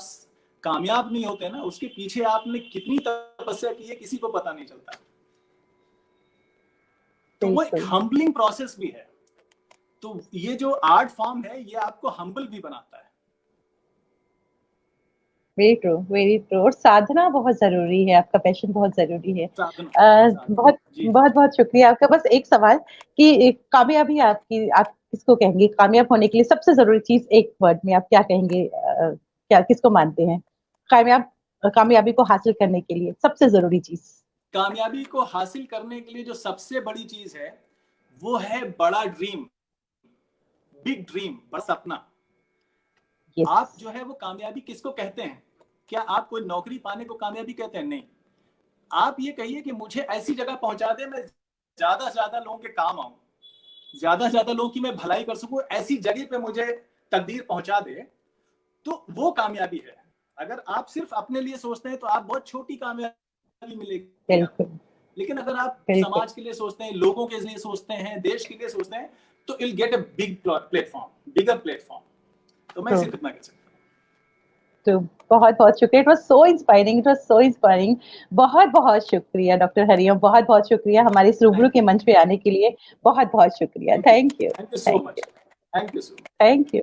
कामयाब नहीं होते ना, उसके पीछे आपने कितनी तपस्या की है किसी को पता नहीं चलता। तो वो एक हम्बलिंग प्रोसेस भी है। तो ये जो आर्ट फॉर्म है ये आपको हम्बल भी बनाता है। Very true, very true. और साधना बहुत जरूरी है, आपका पैशन बहुत जरूरी है। बहुत बहुत बहुत शुक्रिया आपका। बस एक सवाल कि कामयाबी आपकी, आप किसको कहेंगे कामयाब होने के लिए सबसे जरूरी चीज, एक वर्ड में आप क्या कहेंगे, क्या किसको मानते हैं कामयाबी को हासिल करने के लिए सबसे जरूरी चीज? कामयाबी को हासिल करने के लिए जो सबसे बड़ी चीज है वो है बड़ा ड्रीम, बिग ड्रीम, बड़ा सपना। आप जो है वो कामयाबी किसको कहते हैं? क्या आप कोई नौकरी पाने को कामयाबी कहते हैं? नहीं। आप ये कहिए कि मुझे ऐसी जगह पहुंचा दे, मैं ज्यादा से ज्यादा लोगों के काम आऊं, ज्यादा से ज्यादा लोगों की मैं भलाई कर सकूं, ऐसी जगह पे मुझे तकदीर पहुंचा दे, तो वो कामयाबी है। अगर आप सिर्फ अपने लिए सोचते हैं तो आप बहुत छोटी कामयाबी मिलेगी। लेकिन अगर आप समाज के लिए सोचते हैं, लोगों के लिए सोचते हैं, देश के लिए सोचते हैं, तो I'll get a big platform, bigger platform. तो मैं सिर्फ इतना कह सकता हूँ। तो बहुत बहुत शुक्रिया, it was so inspiring, it was so inspiring. बहुत बहुत शुक्रिया डॉक्टर हरिओम, बहुत बहुत शुक्रिया हमारे इस रूबरू के मंच पे आने के लिए। बहुत बहुत शुक्रिया। Thank you, thank you so much, thank you so much, thank you.